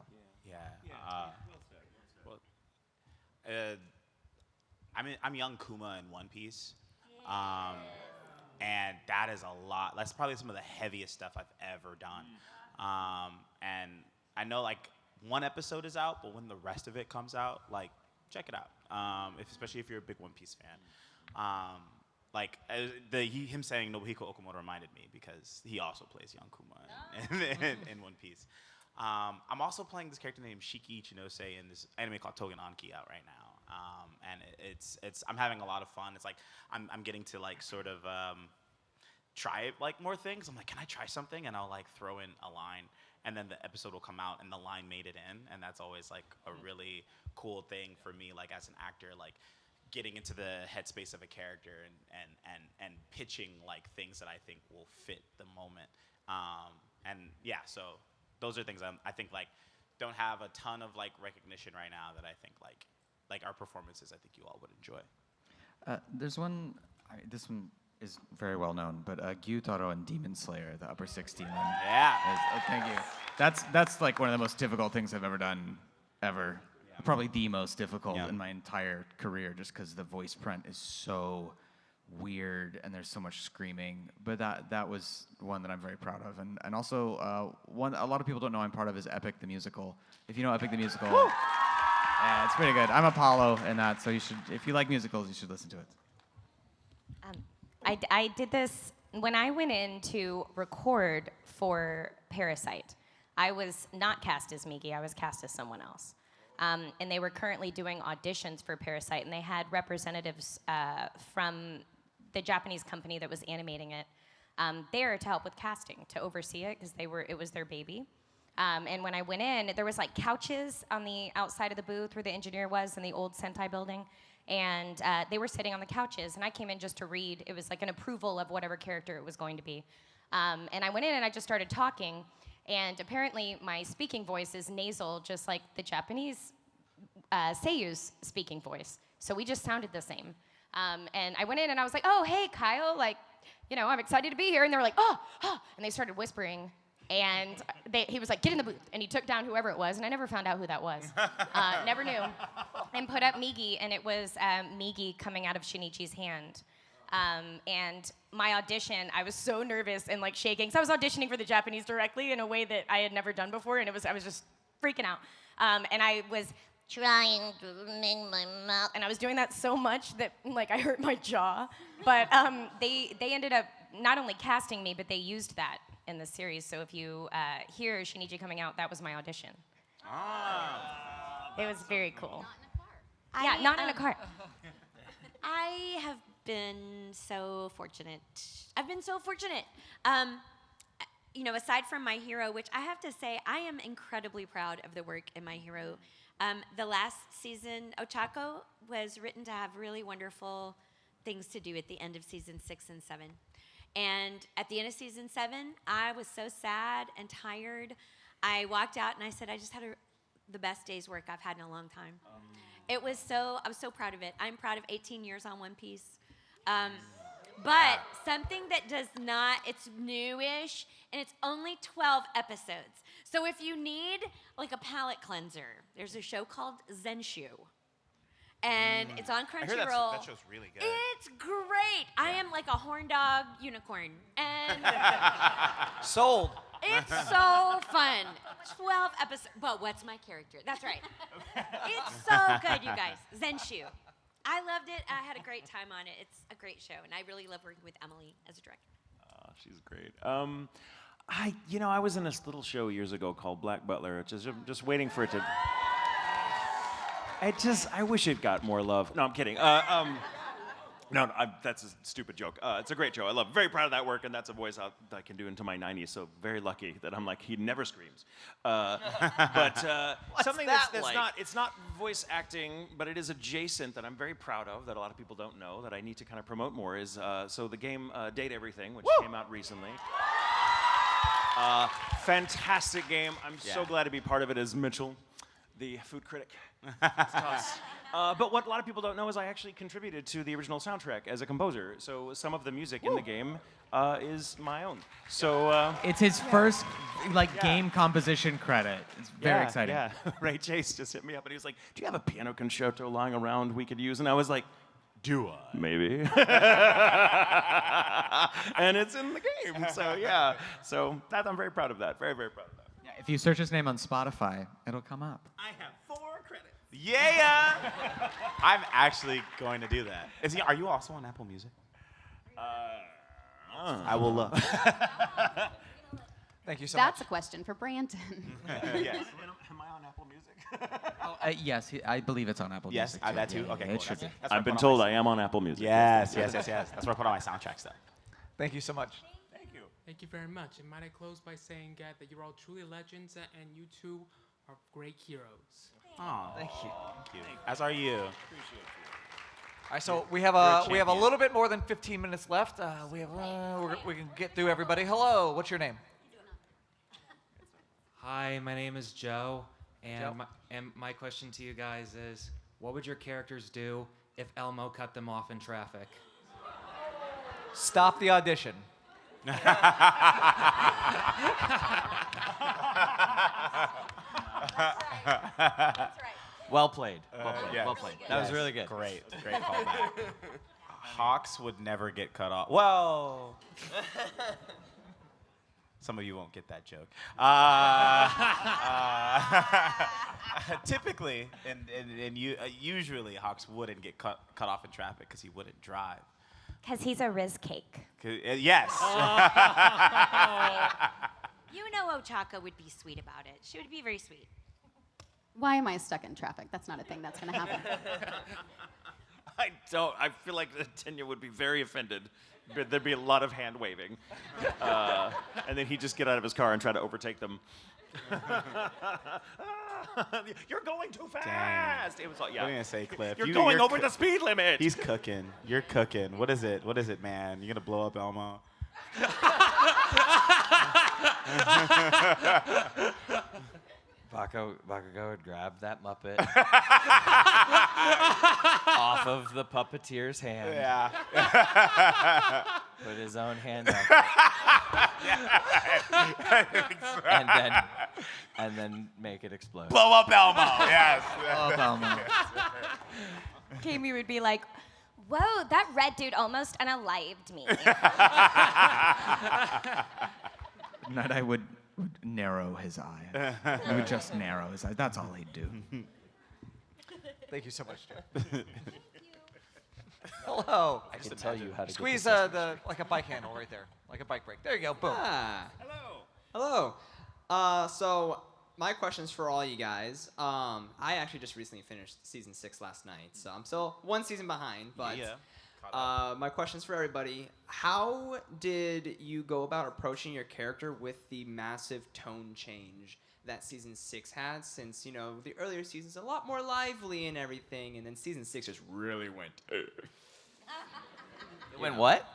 [SPEAKER 8] I'm young Kuma in One Piece. And that is a lot. That's probably some of the heaviest stuff I've ever done. And I know like one episode is out, but when the rest of it comes out, like check it out. Especially if you're a big One Piece fan. Him saying Nobuhiko Okamoto reminded me because he also plays young Kuma in One Piece. I'm also playing this character named Shiki Ichinose in this anime called Togen Anki out right now. And it's I'm having a lot of fun. It's like I'm getting to like sort of try like more things. I'm like, can I try something? And I'll like throw in a line, and then the episode will come out, and the line made it in, and that's always like a really cool thing for me, like as an actor, like getting into the headspace of a character and pitching like things that I think will fit the moment. So those are things I think like don't have a ton of like recognition right now that I think like our performances I think you all would enjoy.
[SPEAKER 5] There's one. This one is very well known, but Gyutaro and Demon Slayer, the upper 16 one.
[SPEAKER 8] Yeah.
[SPEAKER 5] Thank you. That's like one of the most difficult things I've ever done, ever. Yeah. Probably the most difficult in my entire career, just because the voice print is so weird and there's so much screaming. But that was one that I'm very proud of, and also one a lot of people don't know I'm part of is Epic the Musical. If you know Epic the Musical. Yeah, it's pretty good. I'm Apollo in that, so you should, if you like musicals, you should listen to it.
[SPEAKER 6] I did this when I went in to record for Parasite. I was not cast as Migi, I was cast as someone else. And they were currently doing auditions for Parasite, and they had representatives from the Japanese company that was animating it there to help with casting, to oversee it, because it was their baby. And when I went in, there was like couches on the outside of the booth where the engineer was in the old Sentai building. And they were sitting on the couches, and I came in just to read. It was like an approval of whatever character it was going to be. And I went in and I just started talking. And apparently my speaking voice is nasal, just like the Japanese seiyu's speaking voice. So we just sounded the same. And I went in and I was like, oh, hey, Kyle, like, I'm excited to be here. And they were like, oh. And they started whispering. And he was like, get in the booth. And he took down whoever it was, and I never found out who that was. Never knew. And put up Migi, and it was Migi coming out of Shinichi's hand. And my audition, I was so nervous and like shaking. So I was auditioning for the Japanese directly in a way that I had never done before, and I was just freaking out. And I was trying to make my mouth, and I was doing that so much that like I hurt my jaw. But they ended up not only casting me, but they used that in the series. So if you hear Shinichi coming out, that was my audition. It was very cool. Not in a car.
[SPEAKER 7] I have been so fortunate. I've been so fortunate. aside from My Hero, which I have to say, I am incredibly proud of the work in My Hero. The last season, Ochako was written to have really wonderful things to do at the end of season 6 and 7. And at the end of season 7, I was so sad and tired. I walked out and I said, I just had the best day's work I've had in a long time. I was so proud of it. I'm proud of 18 years on One Piece. But something that does not, it's newish, and it's only 12 episodes. So if you need like a palate cleanser, there's a show called Zenshu. And it's on
[SPEAKER 8] I heard
[SPEAKER 7] Crunchyroll.
[SPEAKER 8] that show's really good.
[SPEAKER 7] It's great. I am like a horn dog unicorn. And
[SPEAKER 1] Sold.
[SPEAKER 7] it's so fun. 12 episodes. But what's my character? That's right. It's so good, you guys. Zenshu. I loved it. I had a great time on it. It's a great show, and I really love working with Emily as a director.
[SPEAKER 4] She's great. I was in this little show years ago called Black Butler. Just waiting for it to. I wish it got more love. No, I'm kidding. That's a stupid joke. It's a great show. I love it. Very proud of that work, and that's a voice I can do into my 90s, so very lucky that I'm like, he never screams. Something that's
[SPEAKER 9] like?
[SPEAKER 4] it's not voice acting, but it is adjacent that I'm very proud of, that a lot of people don't know, that I need to kind of promote more, is so the game Date Everything, which came out recently. Fantastic game. I'm so glad to be part of it as Mitchell, the food critic. But what a lot of people don't know is I actually contributed to the original soundtrack as a composer. So some of the music in the game is my own. So
[SPEAKER 5] It's his first game composition credit. It's very exciting.
[SPEAKER 4] Yeah, Ray Chase just hit me up and he was like, "Do you have a piano concerto lying around we could use?" And I was like, "Do I? Maybe." And it's in the game. So yeah. So I'm very proud of that. Very, very proud of that.
[SPEAKER 5] Yeah, if you search his name on Spotify, it'll come up.
[SPEAKER 8] I have 4 credits. Yeah! I'm actually going to do that. Are you also on Apple Music? I will look.
[SPEAKER 1] Thank you so
[SPEAKER 3] That's
[SPEAKER 1] much.
[SPEAKER 3] a question for Brandon.
[SPEAKER 8] Yes.
[SPEAKER 4] Am I on Apple Music?
[SPEAKER 5] Yes, I believe it's on Apple
[SPEAKER 8] Yes,
[SPEAKER 5] Music.
[SPEAKER 8] that too?
[SPEAKER 5] Yeah,
[SPEAKER 8] Okay,
[SPEAKER 5] it
[SPEAKER 8] cool.
[SPEAKER 5] should be.
[SPEAKER 8] That's where
[SPEAKER 4] I've
[SPEAKER 8] I
[SPEAKER 4] been
[SPEAKER 8] put all
[SPEAKER 4] told
[SPEAKER 8] my
[SPEAKER 4] I am on Apple Music.
[SPEAKER 8] Yes. That's where I put all my soundtrack stuff.
[SPEAKER 1] Thank you so much.
[SPEAKER 14] Thank you very much. And might I close by saying that you're all truly legends and you two are great heroes.
[SPEAKER 8] Oh, thank you. As are you.
[SPEAKER 1] All right, so we have a little bit more than 15 minutes left. We can get through everybody. Hello, what's your name?
[SPEAKER 15] Hi, my name is Joe, and
[SPEAKER 1] Joe.
[SPEAKER 15] my question to you guys is, what would your characters do if Elmo cut them off in traffic?
[SPEAKER 1] Stop the audition.
[SPEAKER 9] Well played.
[SPEAKER 8] Yeah.
[SPEAKER 9] Well played. That was really good.
[SPEAKER 8] Great callback. Hawks would never get cut off. Well, some of you won't get that joke. Typically, and usually, Hawks wouldn't get cut off in traffic because he wouldn't drive.
[SPEAKER 6] Because he's a Riz cake.
[SPEAKER 8] Yes.
[SPEAKER 7] You know Ochako would be sweet about it. She would be very sweet.
[SPEAKER 3] Why am I stuck in traffic? That's not a thing that's going to happen.
[SPEAKER 4] I don't. I feel like Tenya would be very offended. But there'd be a lot of hand waving. And then he'd just get out of his car and try to overtake them. You're going too fast.
[SPEAKER 8] Dang.
[SPEAKER 4] It was like,
[SPEAKER 8] What are you gonna say, Cliff?
[SPEAKER 4] You're going over the speed limit.
[SPEAKER 8] He's cooking. You're cooking. What is it? What is it, man? You're gonna blow up Elmo?
[SPEAKER 9] Bakugo would grab that Muppet off of the puppeteer's hand.
[SPEAKER 8] Yeah.
[SPEAKER 9] Put his own hand up. and then make it explode.
[SPEAKER 8] Blow up Elmo. Yes.
[SPEAKER 5] Blow up Elmo.
[SPEAKER 6] Camie would be like, whoa, that red dude almost unalived me.
[SPEAKER 5] Night I would narrow his eye. He would just narrow his eye. That's all he'd do.
[SPEAKER 1] Thank you so much, Joe. Hello.
[SPEAKER 9] I can tell you how to
[SPEAKER 1] Squeeze
[SPEAKER 9] get
[SPEAKER 1] like a bike handle right there, like a bike brake. There you go. Boom.
[SPEAKER 16] Hello. So my question's for all you guys. I actually just recently finished season 6 last night, so I'm still one season behind. But My question's for everybody. How did you go about approaching your character with the massive tone change that season 6 had? Since, you know, the earlier seasons a lot more lively and everything, and then season 6 just really went.
[SPEAKER 2] It went what?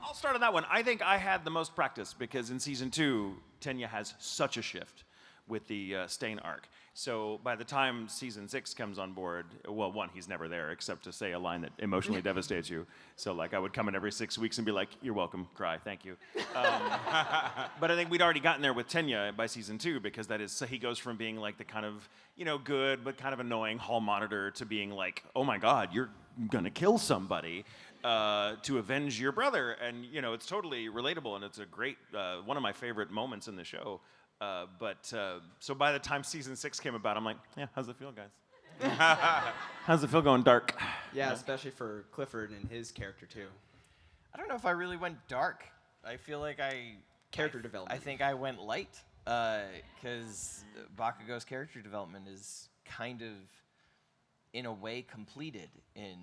[SPEAKER 4] I'll start on that one. I think I had the most practice because in season 2, Tenya has such a shift with the Stain arc. So by the time season 6 comes on board, well, one, he's never there except to say a line that emotionally devastates you. So like I would come in every 6 weeks and be like, "You're welcome," cry, "Thank you." But I think we'd already gotten there with Tenya by season 2 because that is, so he goes from being like the kind of, you know, good but kind of annoying hall monitor to being like, "Oh my God, you're gonna kill somebody." To avenge your brother, and you know it's totally relatable, and it's a great one of my favorite moments in the show. So by the time season 6 came about, I'm like, yeah, how's it feel, guys? How's it feel going dark?
[SPEAKER 16] Yeah, especially for Clifford and his character too.
[SPEAKER 2] I don't know if I really went dark. I feel like
[SPEAKER 16] character development.
[SPEAKER 2] I think I went light because Bakugo's character development is kind of, in a way, completed in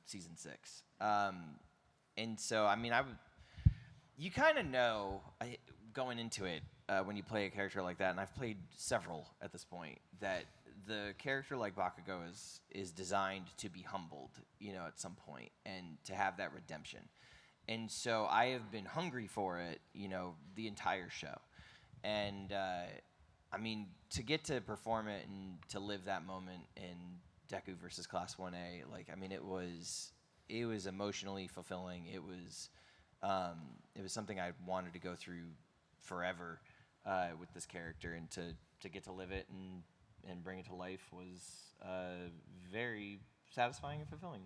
[SPEAKER 2] season 6. And so, I mean, you kind of know going into it when you play a character like that, and I've played several at this point, that the character like Bakugo is designed to be humbled, you know, at some point, and to have that redemption. And so I have been hungry for it, you know, the entire show. And, I mean, to get to perform it and to live that moment in Deku versus Class 1A, like, I mean, it was emotionally fulfilling. It was something I wanted to go through forever with this character, and to get to live it and bring it to life was very satisfying and fulfilling.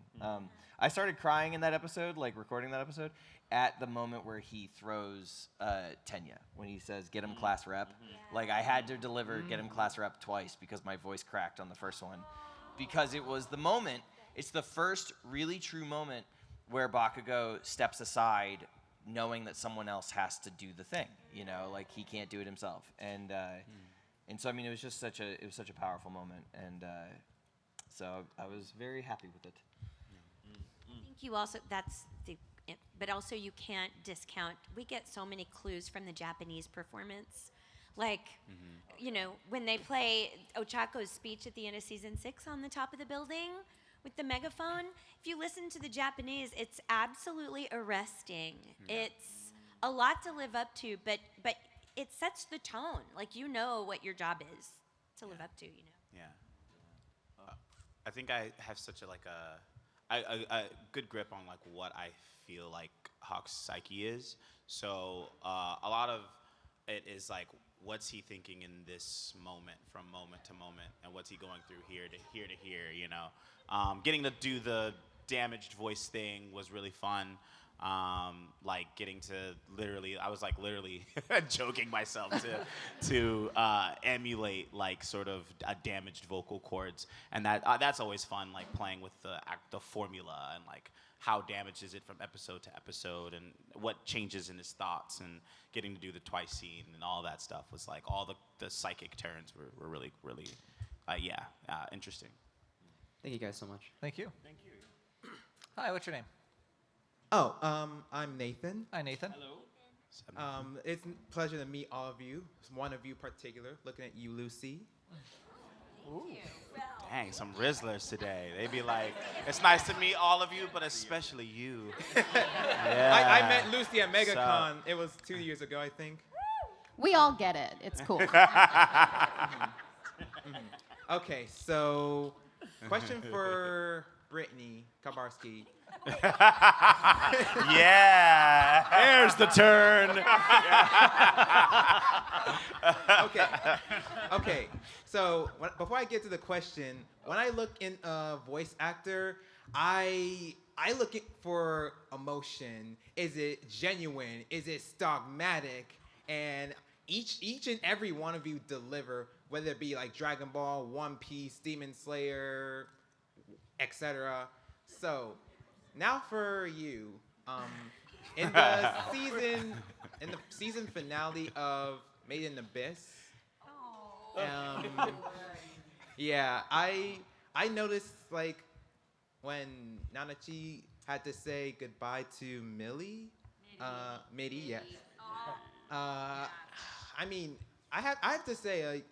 [SPEAKER 2] I started crying in that episode, like recording that episode, at the moment where he throws Tenya, when he says, "Get him class rep." Like, I had to deliver "Get him class rep" twice because my voice cracked on the first one. Because it was the moment, it's the first really true moment where Bakugo steps aside knowing that someone else has to do the thing, you know, like he can't do it himself. And so, I mean, it was just such a powerful moment. And so I was very happy with it.
[SPEAKER 7] I think you also, but also you can't discount, we get so many clues from the Japanese performance. Like, you know, when they play Ochako's speech at the end of season 6 on the top of the building with the megaphone, if you listen to the Japanese, it's absolutely arresting. It's a lot to live up to, but it sets the tone. Like, you know what your job is to live up to, you know.
[SPEAKER 8] Yeah. I think I have such a good grip on like what I feel like Hawk's psyche is. So a lot of it is like, what's he thinking in this moment, from moment to moment, and what's he going through here to here, you know? Getting to do the damaged voice thing was really fun. Like getting to I was like literally joking myself to emulate like sort of damaged vocal cords, and that's always fun, like playing with the formula and like how damaged is it from episode to episode, and what changes in his thoughts, and getting to do the twice scene and all that stuff was like all the psychic turns were really interesting.
[SPEAKER 16] Thank you guys so much.
[SPEAKER 1] Thank you. Thank you. Hi, what's your name?
[SPEAKER 17] Oh, I'm Nathan.
[SPEAKER 1] Hi, Nathan.
[SPEAKER 8] Hello.
[SPEAKER 17] It's a pleasure to meet all of you. One of you particular, looking at you, Lucy.
[SPEAKER 8] Ooh. Dang, some Rizzlers today. They be like, "It's nice to meet all of you, but especially you." Yeah.
[SPEAKER 17] I met Lucy at MegaCon. It was 2 years ago, I think.
[SPEAKER 3] We all get it. It's cool.
[SPEAKER 17] Okay, so question for Brittney Karbowski.
[SPEAKER 4] Yeah. There's the turn.
[SPEAKER 17] Okay. So before I get to the question, when I look in a voice actor, I look for emotion. Is it genuine? Is it dogmatic? And each and every one of you deliver, whether it be like Dragon Ball, One Piece, Demon Slayer, etc. So now for you, in the season finale of Made in Abyss, Yeah, I noticed like when Nanachi had to say goodbye to Midi, yes. I mean, I have to say, like,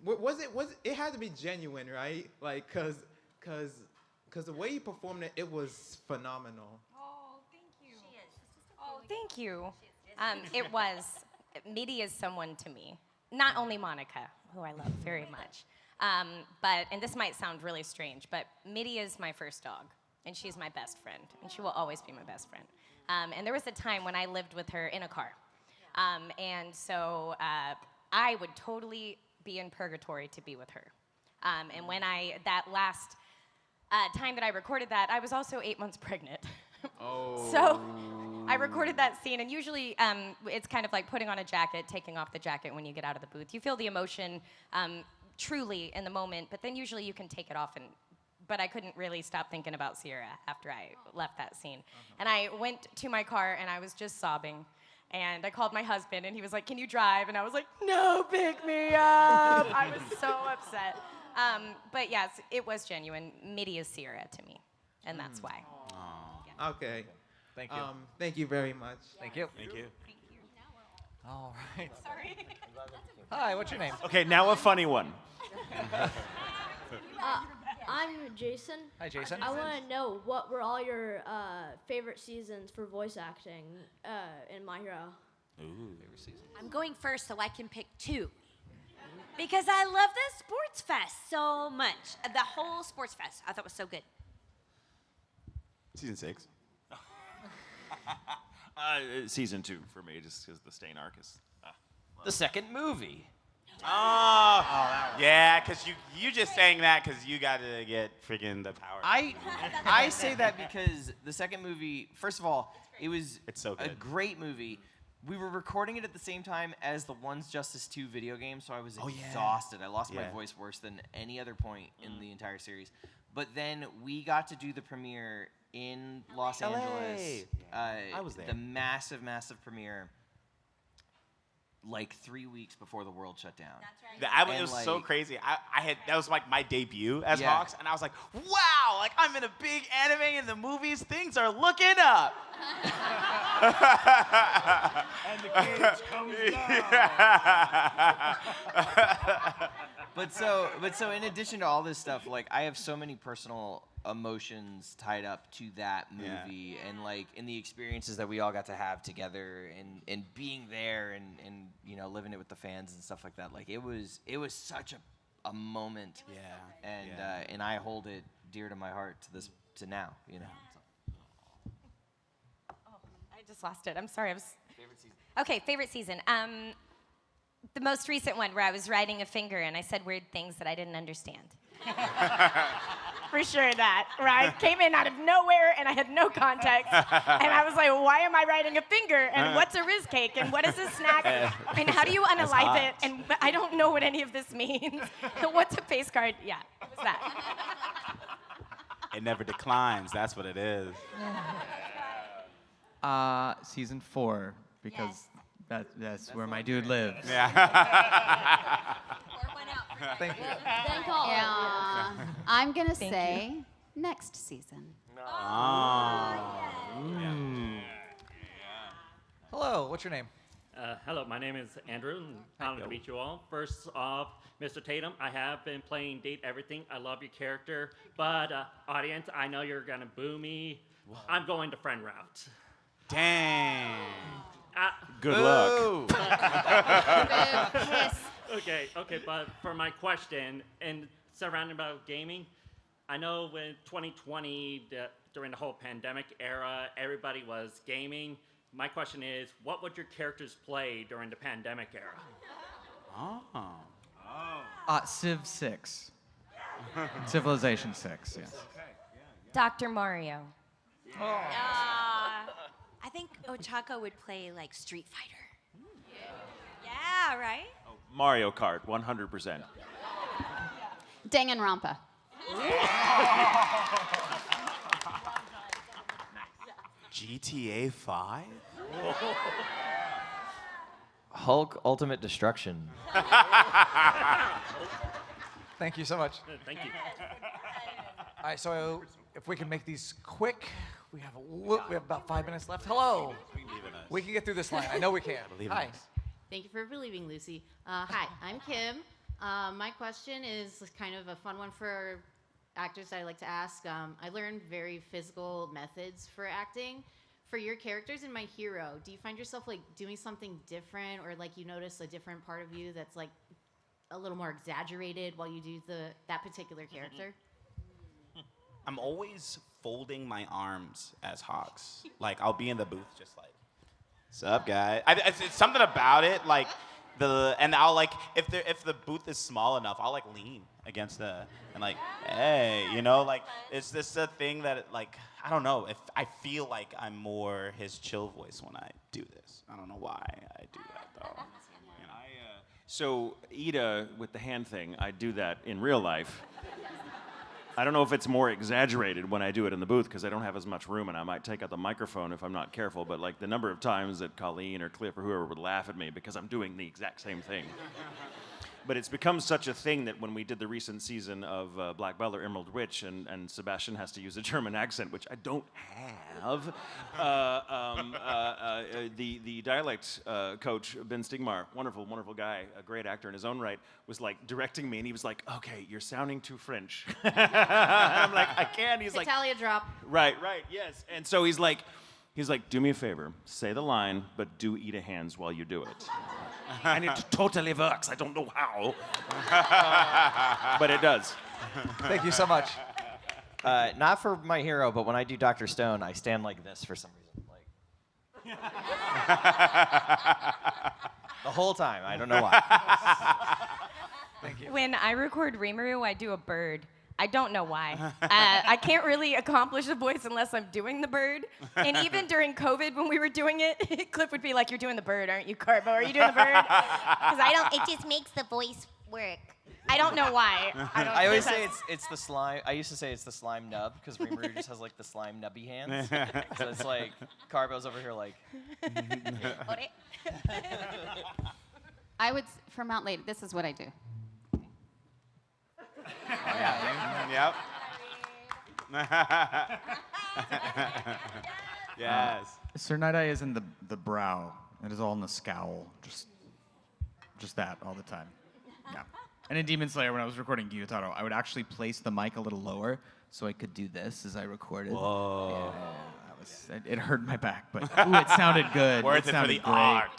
[SPEAKER 17] was it had to be genuine, right? Like, cause the way you performed it, it was phenomenal.
[SPEAKER 6] Oh, thank you. She is. Oh, thank you. It was. Midi is someone to me. Not only Monica, who I love very much, but, and this might sound really strange, but Midi is my first dog, and she's my best friend, and she will always be my best friend. And there was a time when I lived with her in a car. And so I would totally be in purgatory to be with her. And when that last time that I recorded that, I was also 8 months pregnant.
[SPEAKER 4] Oh.
[SPEAKER 6] So I recorded that scene, and usually it's kind of like putting on a jacket, taking off the jacket when you get out of the booth. You feel the emotion truly in the moment, but then usually you can take it off. But I couldn't really stop thinking about Sierra after I left that scene. And I went to my car, and I was just sobbing. And I called my husband, and he was like, "Can you drive?" And I was like, "No, pick me up." I was so upset. But yes, it was genuine. Midi is Sierra to me, and that's why.
[SPEAKER 17] Okay.
[SPEAKER 1] Thank you.
[SPEAKER 17] Thank you very much.
[SPEAKER 1] Thank you.
[SPEAKER 8] Thank you.
[SPEAKER 1] All right.
[SPEAKER 6] Sorry.
[SPEAKER 1] Hi, what's your name?
[SPEAKER 4] Okay, now a funny one.
[SPEAKER 18] I'm Jason.
[SPEAKER 1] Hi, Jason.
[SPEAKER 18] I want to know what were all your favorite seasons for voice acting in My Hero.
[SPEAKER 8] Ooh.
[SPEAKER 1] Favorite season.
[SPEAKER 7] I'm going first so I can pick two. Because I love the Sports Fest so much. The whole Sports Fest I thought was so good.
[SPEAKER 4] Season 6. Season 2 for me, just because the Stain arc is.
[SPEAKER 2] The second movie.
[SPEAKER 8] Oh, yeah, because you just saying that because you got to get freaking the power.
[SPEAKER 2] I say that because the second movie, first of all, it's
[SPEAKER 8] so
[SPEAKER 2] a
[SPEAKER 8] good.
[SPEAKER 2] great movie. We were recording it at the same time as the One's Justice 2 video game, so I was exhausted. I lost my voice worse than any other point in the entire series. But then we got to do the premiere in Los Angeles.
[SPEAKER 8] I was there.
[SPEAKER 2] The massive, massive premiere. Like 3 weeks before the world shut down.
[SPEAKER 7] That's right.
[SPEAKER 8] It was so crazy. That was like my debut as
[SPEAKER 2] Yeah.
[SPEAKER 8] Hawks, and I was like, wow, like I'm in a big anime in the movies. Things are looking up.
[SPEAKER 19] And the cage comes
[SPEAKER 2] But so in addition to all this stuff, like I have so many personal emotions tied up to that movie and like in the experiences that we all got to have together and being there and you know living it with the fans and stuff like that. Like it was such a moment. And I hold it dear to my heart to now, you know.
[SPEAKER 6] Oh, I just lost it. I'm sorry. Favorite season. Okay, favorite season. The most recent one where I was riding a finger and I said weird things that I didn't understand. For sure that, right? Came in out of nowhere and I had no context. And I was like, why am I riding a finger? And what's a Riz cake? And what is a snack? And how do you unalive it? And I don't know what any of this means. What's a face card? Yeah, it was that.
[SPEAKER 8] It never declines. That's what it is.
[SPEAKER 5] Season 4, because that's where my dude lives.
[SPEAKER 8] Yeah.
[SPEAKER 5] Thank you.
[SPEAKER 18] Then call it.
[SPEAKER 3] Yeah. I'm going to say next season.
[SPEAKER 1] Hello, what's your name?
[SPEAKER 19] Hello, my name is Andrew, and honored to meet you all. First off, Mr. Tatum, I have been playing Date Everything. I love your character, but audience, I know you're gonna boo me. I'm going to friend route.
[SPEAKER 8] Dang.
[SPEAKER 4] Good luck.
[SPEAKER 19] Okay, but for my question, and surrounding about gaming, I know in 2020, during the whole pandemic era, everybody was gaming. My question is, what would your characters play during the pandemic era?
[SPEAKER 5] Civ 6. Civilization 6, yes.
[SPEAKER 6] Dr. Mario.
[SPEAKER 7] I think Ochako would play like Street Fighter. Yeah, right?
[SPEAKER 4] Mario Kart, 100%.
[SPEAKER 3] Danganronpa.
[SPEAKER 8] GTA 5?
[SPEAKER 2] Hulk Ultimate Destruction.
[SPEAKER 1] Thank you so much.
[SPEAKER 19] Thank you.
[SPEAKER 1] All right, so if we can make these quick, we have about 5 minutes left. Hello. We can get through this line. I know we can. Hi.
[SPEAKER 20] Thank you for believing, Lucy. Hi, I'm Kim. My question is kind of a fun one for actors that I like to ask. I learned very physical methods for acting. For your characters in My Hero, do you find yourself like doing something different, or like you notice a different part of you that's like a little more exaggerated while you do that particular character?
[SPEAKER 8] I'm always folding my arms as Hawks. Like, I'll be in the booth just like, "What's up, guy?" It's something about it, like and I'll like if the booth is small enough, I'll like lean against and like, "Hey," like it's just a thing that like I don't know if I feel like I'm more his chill voice when I do this. I don't know why I do that though.
[SPEAKER 4] So Iida with the hand thing, I do that in real life. I don't know if it's more exaggerated when I do it in the booth because I don't have as much room and I might take out the microphone if I'm not careful, but like the number of times that Colleen or Cliff or whoever would laugh at me because I'm doing the exact same thing. But it's become such a thing that when we did the recent season of Black Butler, Emerald Witch, and Sebastian has to use a German accent, which I don't have, the dialect coach, Ben Stigmar, wonderful, wonderful guy, a great actor in his own right, was like directing me, and he was like, "Okay, you're sounding too French." And I'm like, "I can't." He's like,
[SPEAKER 20] Italia drop.
[SPEAKER 4] Right, yes. And so he's like, "Do me a favor, say the line, but do Iida hands while you do it." And it totally works. I don't know how. But it does.
[SPEAKER 1] Thank you so much.
[SPEAKER 2] Not for My Hero, but when I do Dr. Stone, I stand like this for some reason. Like the whole time. I don't know why.
[SPEAKER 1] Thank you.
[SPEAKER 6] When I record Rimuru, I do a bird. I don't know why. I can't really accomplish the voice unless I'm doing the bird. And even during COVID, when we were doing it, Cliff would be like, "You're doing the bird, aren't you, Carbo? Are you doing the bird?" Because it just makes the voice work. I don't know why.
[SPEAKER 2] I always say it's the slime. I used to say it's the slime nub because Rimuru just has like the slime nubby hands. So it's like Carbo's over here like.
[SPEAKER 3] For Mount Lady, this is what I do.
[SPEAKER 8] Yep. Yes.
[SPEAKER 5] Sir Night-Eye is in the brow. It is all in the scowl. Just that all the time. Yeah. And in Demon Slayer, when I was recording Gyutaro, I would actually place the mic a little lower so I could do this as I recorded.
[SPEAKER 8] Whoa.
[SPEAKER 5] Yeah, it hurt my back, but ooh, it sounded good.
[SPEAKER 8] Worth it for the art.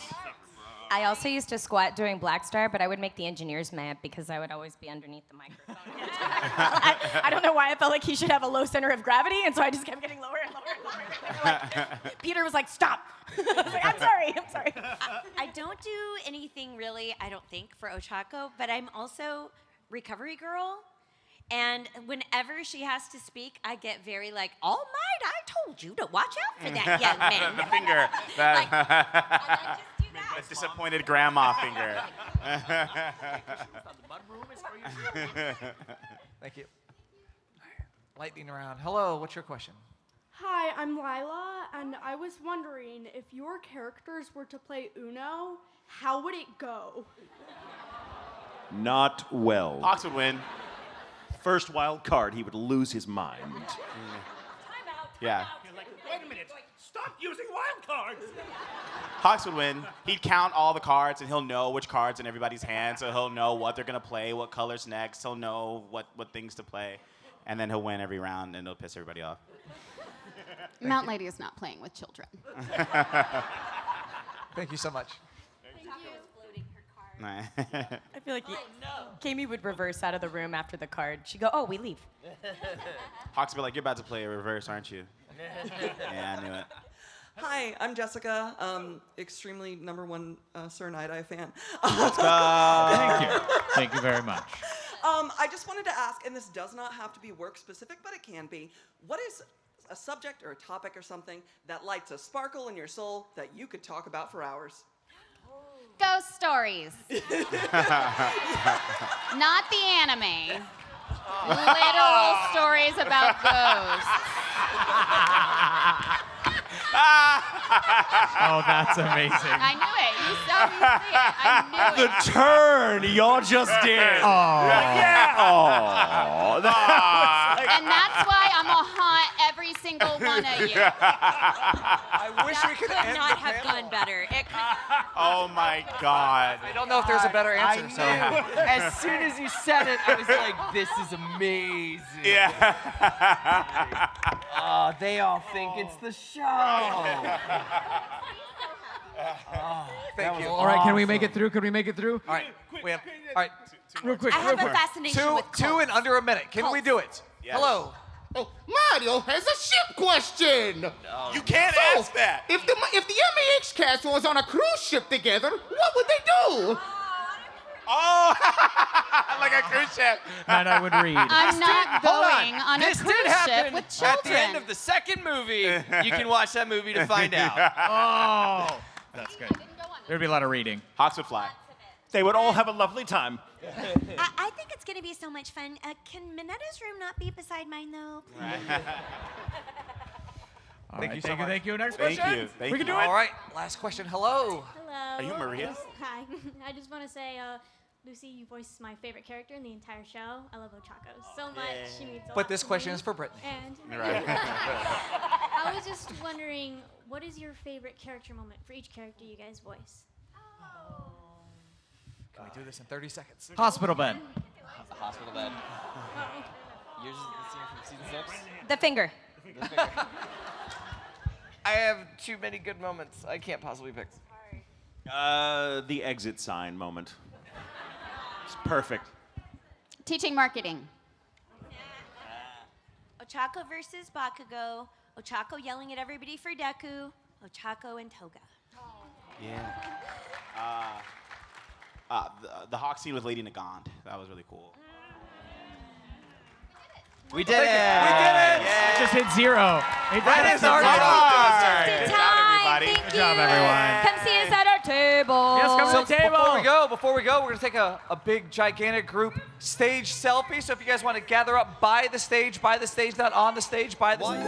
[SPEAKER 6] I also used to squat doing Black Star, but I would make the engineers mad because I would always be underneath the microphone. I don't know why I felt like he should have a low center of gravity, and so I just kept getting lower and lower and lower. Peter was like, "Stop." I was like, I'm sorry.
[SPEAKER 7] I don't do anything really, I don't think, for Ochako, but I'm also recovery girl. And whenever she has to speak, I get very like, "All Might, I told you to watch out for that young man."
[SPEAKER 8] The finger. A disappointed grandma finger.
[SPEAKER 1] Thank you. Lightning round. Hello, what's your question?
[SPEAKER 21] Hi, I'm Lila, and I was wondering if your characters were to play Uno, how would it go?
[SPEAKER 4] Not well.
[SPEAKER 8] Hawks would win.
[SPEAKER 4] First wild card, he would lose his mind.
[SPEAKER 8] Yeah.
[SPEAKER 22] You're like, wait a minute, stop using wild cards.
[SPEAKER 8] Hawks would win. He'd count all the cards, and he'll know which cards in everybody's hands, so he'll know what they're going to play, what color's next. He'll know what things to play, and then he'll win every round, and it'll piss everybody off.
[SPEAKER 3] Mount Lady is not playing with children.
[SPEAKER 1] Thank you so much.
[SPEAKER 6] I feel like Camie would reverse out of the room after the card. She'd go, "Oh, we leave."
[SPEAKER 8] Hawks would be like, "You're about to play a reverse, aren't you?" Yeah, I knew it.
[SPEAKER 23] Hi, I'm Jessica, extremely #1 Sir Night-Eye fan.
[SPEAKER 8] Let's go.
[SPEAKER 5] Thank you. Thank you very much.
[SPEAKER 23] I just wanted to ask, and this does not have to be work specific, but it can be, what is a subject or a topic or something that lights a sparkle in your soul that you could talk about for hours?
[SPEAKER 3] Ghost stories. Not the anime. Literal stories about ghosts.
[SPEAKER 5] Oh, that's amazing.
[SPEAKER 3] I knew it. You saw me see it. I knew
[SPEAKER 4] The
[SPEAKER 3] it.
[SPEAKER 4] turn y'all just did.
[SPEAKER 5] Oh.
[SPEAKER 4] Yeah. Oh.
[SPEAKER 3] And that's why I'm gonna haunt every single one of you.
[SPEAKER 1] I wish we could
[SPEAKER 7] Could
[SPEAKER 1] end
[SPEAKER 7] not
[SPEAKER 1] the
[SPEAKER 7] have
[SPEAKER 1] panel.
[SPEAKER 7] gone better. It could,
[SPEAKER 8] Oh my God.
[SPEAKER 1] I don't know if there's a better answer. So.
[SPEAKER 9] As soon as you said it, I was like, this is amazing.
[SPEAKER 8] Yeah.
[SPEAKER 9] Oh, they all think it's the show.
[SPEAKER 1] Thank you.
[SPEAKER 5] All right, can we make it through? Can we make it through?
[SPEAKER 1] All right, we have. All right,
[SPEAKER 5] Real quick,
[SPEAKER 7] I
[SPEAKER 5] real
[SPEAKER 7] have a
[SPEAKER 5] quick.
[SPEAKER 7] fascination with
[SPEAKER 1] two in under a minute. Can we do it?
[SPEAKER 8] Yes.
[SPEAKER 1] Hello.
[SPEAKER 10] Oh, Mario has a ship question.
[SPEAKER 8] You can't ask that.
[SPEAKER 10] If the MAX cast was on a cruise ship together, what would they do?
[SPEAKER 8] Oh, like a cruise ship.
[SPEAKER 5] And I would read.
[SPEAKER 3] I'm not going on a
[SPEAKER 9] This
[SPEAKER 3] cruise
[SPEAKER 9] did
[SPEAKER 3] ship
[SPEAKER 9] happen
[SPEAKER 3] with
[SPEAKER 9] at
[SPEAKER 3] children.
[SPEAKER 9] the end of the second movie. You can watch that movie to find out.
[SPEAKER 5] Oh, that's good. There'd be a lot of reading.
[SPEAKER 8] Hawks would fly.
[SPEAKER 4] They would all have a lovely time.
[SPEAKER 11] I think it's going to be so much fun. Can Minetta's room not be beside mine, though?
[SPEAKER 5] All
[SPEAKER 1] Thank
[SPEAKER 5] right,
[SPEAKER 1] you so much.
[SPEAKER 5] Thank you. Next
[SPEAKER 8] Thank
[SPEAKER 5] question.
[SPEAKER 8] you. Thank
[SPEAKER 5] we can
[SPEAKER 8] you.
[SPEAKER 5] do it.
[SPEAKER 1] All right, last question. Hello.
[SPEAKER 11] Hello.
[SPEAKER 8] Are you Maria?
[SPEAKER 11] Hi. I just want to say, Lucy, you voiced my favorite character in the entire show. I love Ochako so much. She means a lot
[SPEAKER 1] But this
[SPEAKER 11] to
[SPEAKER 1] question
[SPEAKER 11] me.
[SPEAKER 1] is for Brittney.
[SPEAKER 11] And
[SPEAKER 8] Right.
[SPEAKER 11] I was just wondering, what is your favorite character moment for each character you guys voice?
[SPEAKER 1] Can we do this in 30 seconds?
[SPEAKER 5] Hospital bed.
[SPEAKER 9] Hospital bed. Yours is the scene from season 6?
[SPEAKER 6] The finger.
[SPEAKER 9] The finger. I have too many good moments. I can't possibly pick.
[SPEAKER 4] The exit sign moment. It's perfect.
[SPEAKER 3] Teaching marketing.
[SPEAKER 11] Ochako versus Bakugo. Ochako yelling at everybody for Deku. Ochako and Toga.
[SPEAKER 8] Yeah. The Hawk scene with Lady Nagant. That was really cool.
[SPEAKER 9] We did it!
[SPEAKER 1] We did it!
[SPEAKER 5] It just hit 0.
[SPEAKER 1] That is our time.
[SPEAKER 8] Good job, everybody.
[SPEAKER 5] Good job, everyone.
[SPEAKER 6] Come see us at our table.
[SPEAKER 5] Yes, come to the table.
[SPEAKER 1] Before we go, we're gonna take a big, gigantic group stage selfie. So if you guys want to gather up by the stage, not on the stage, by the stage.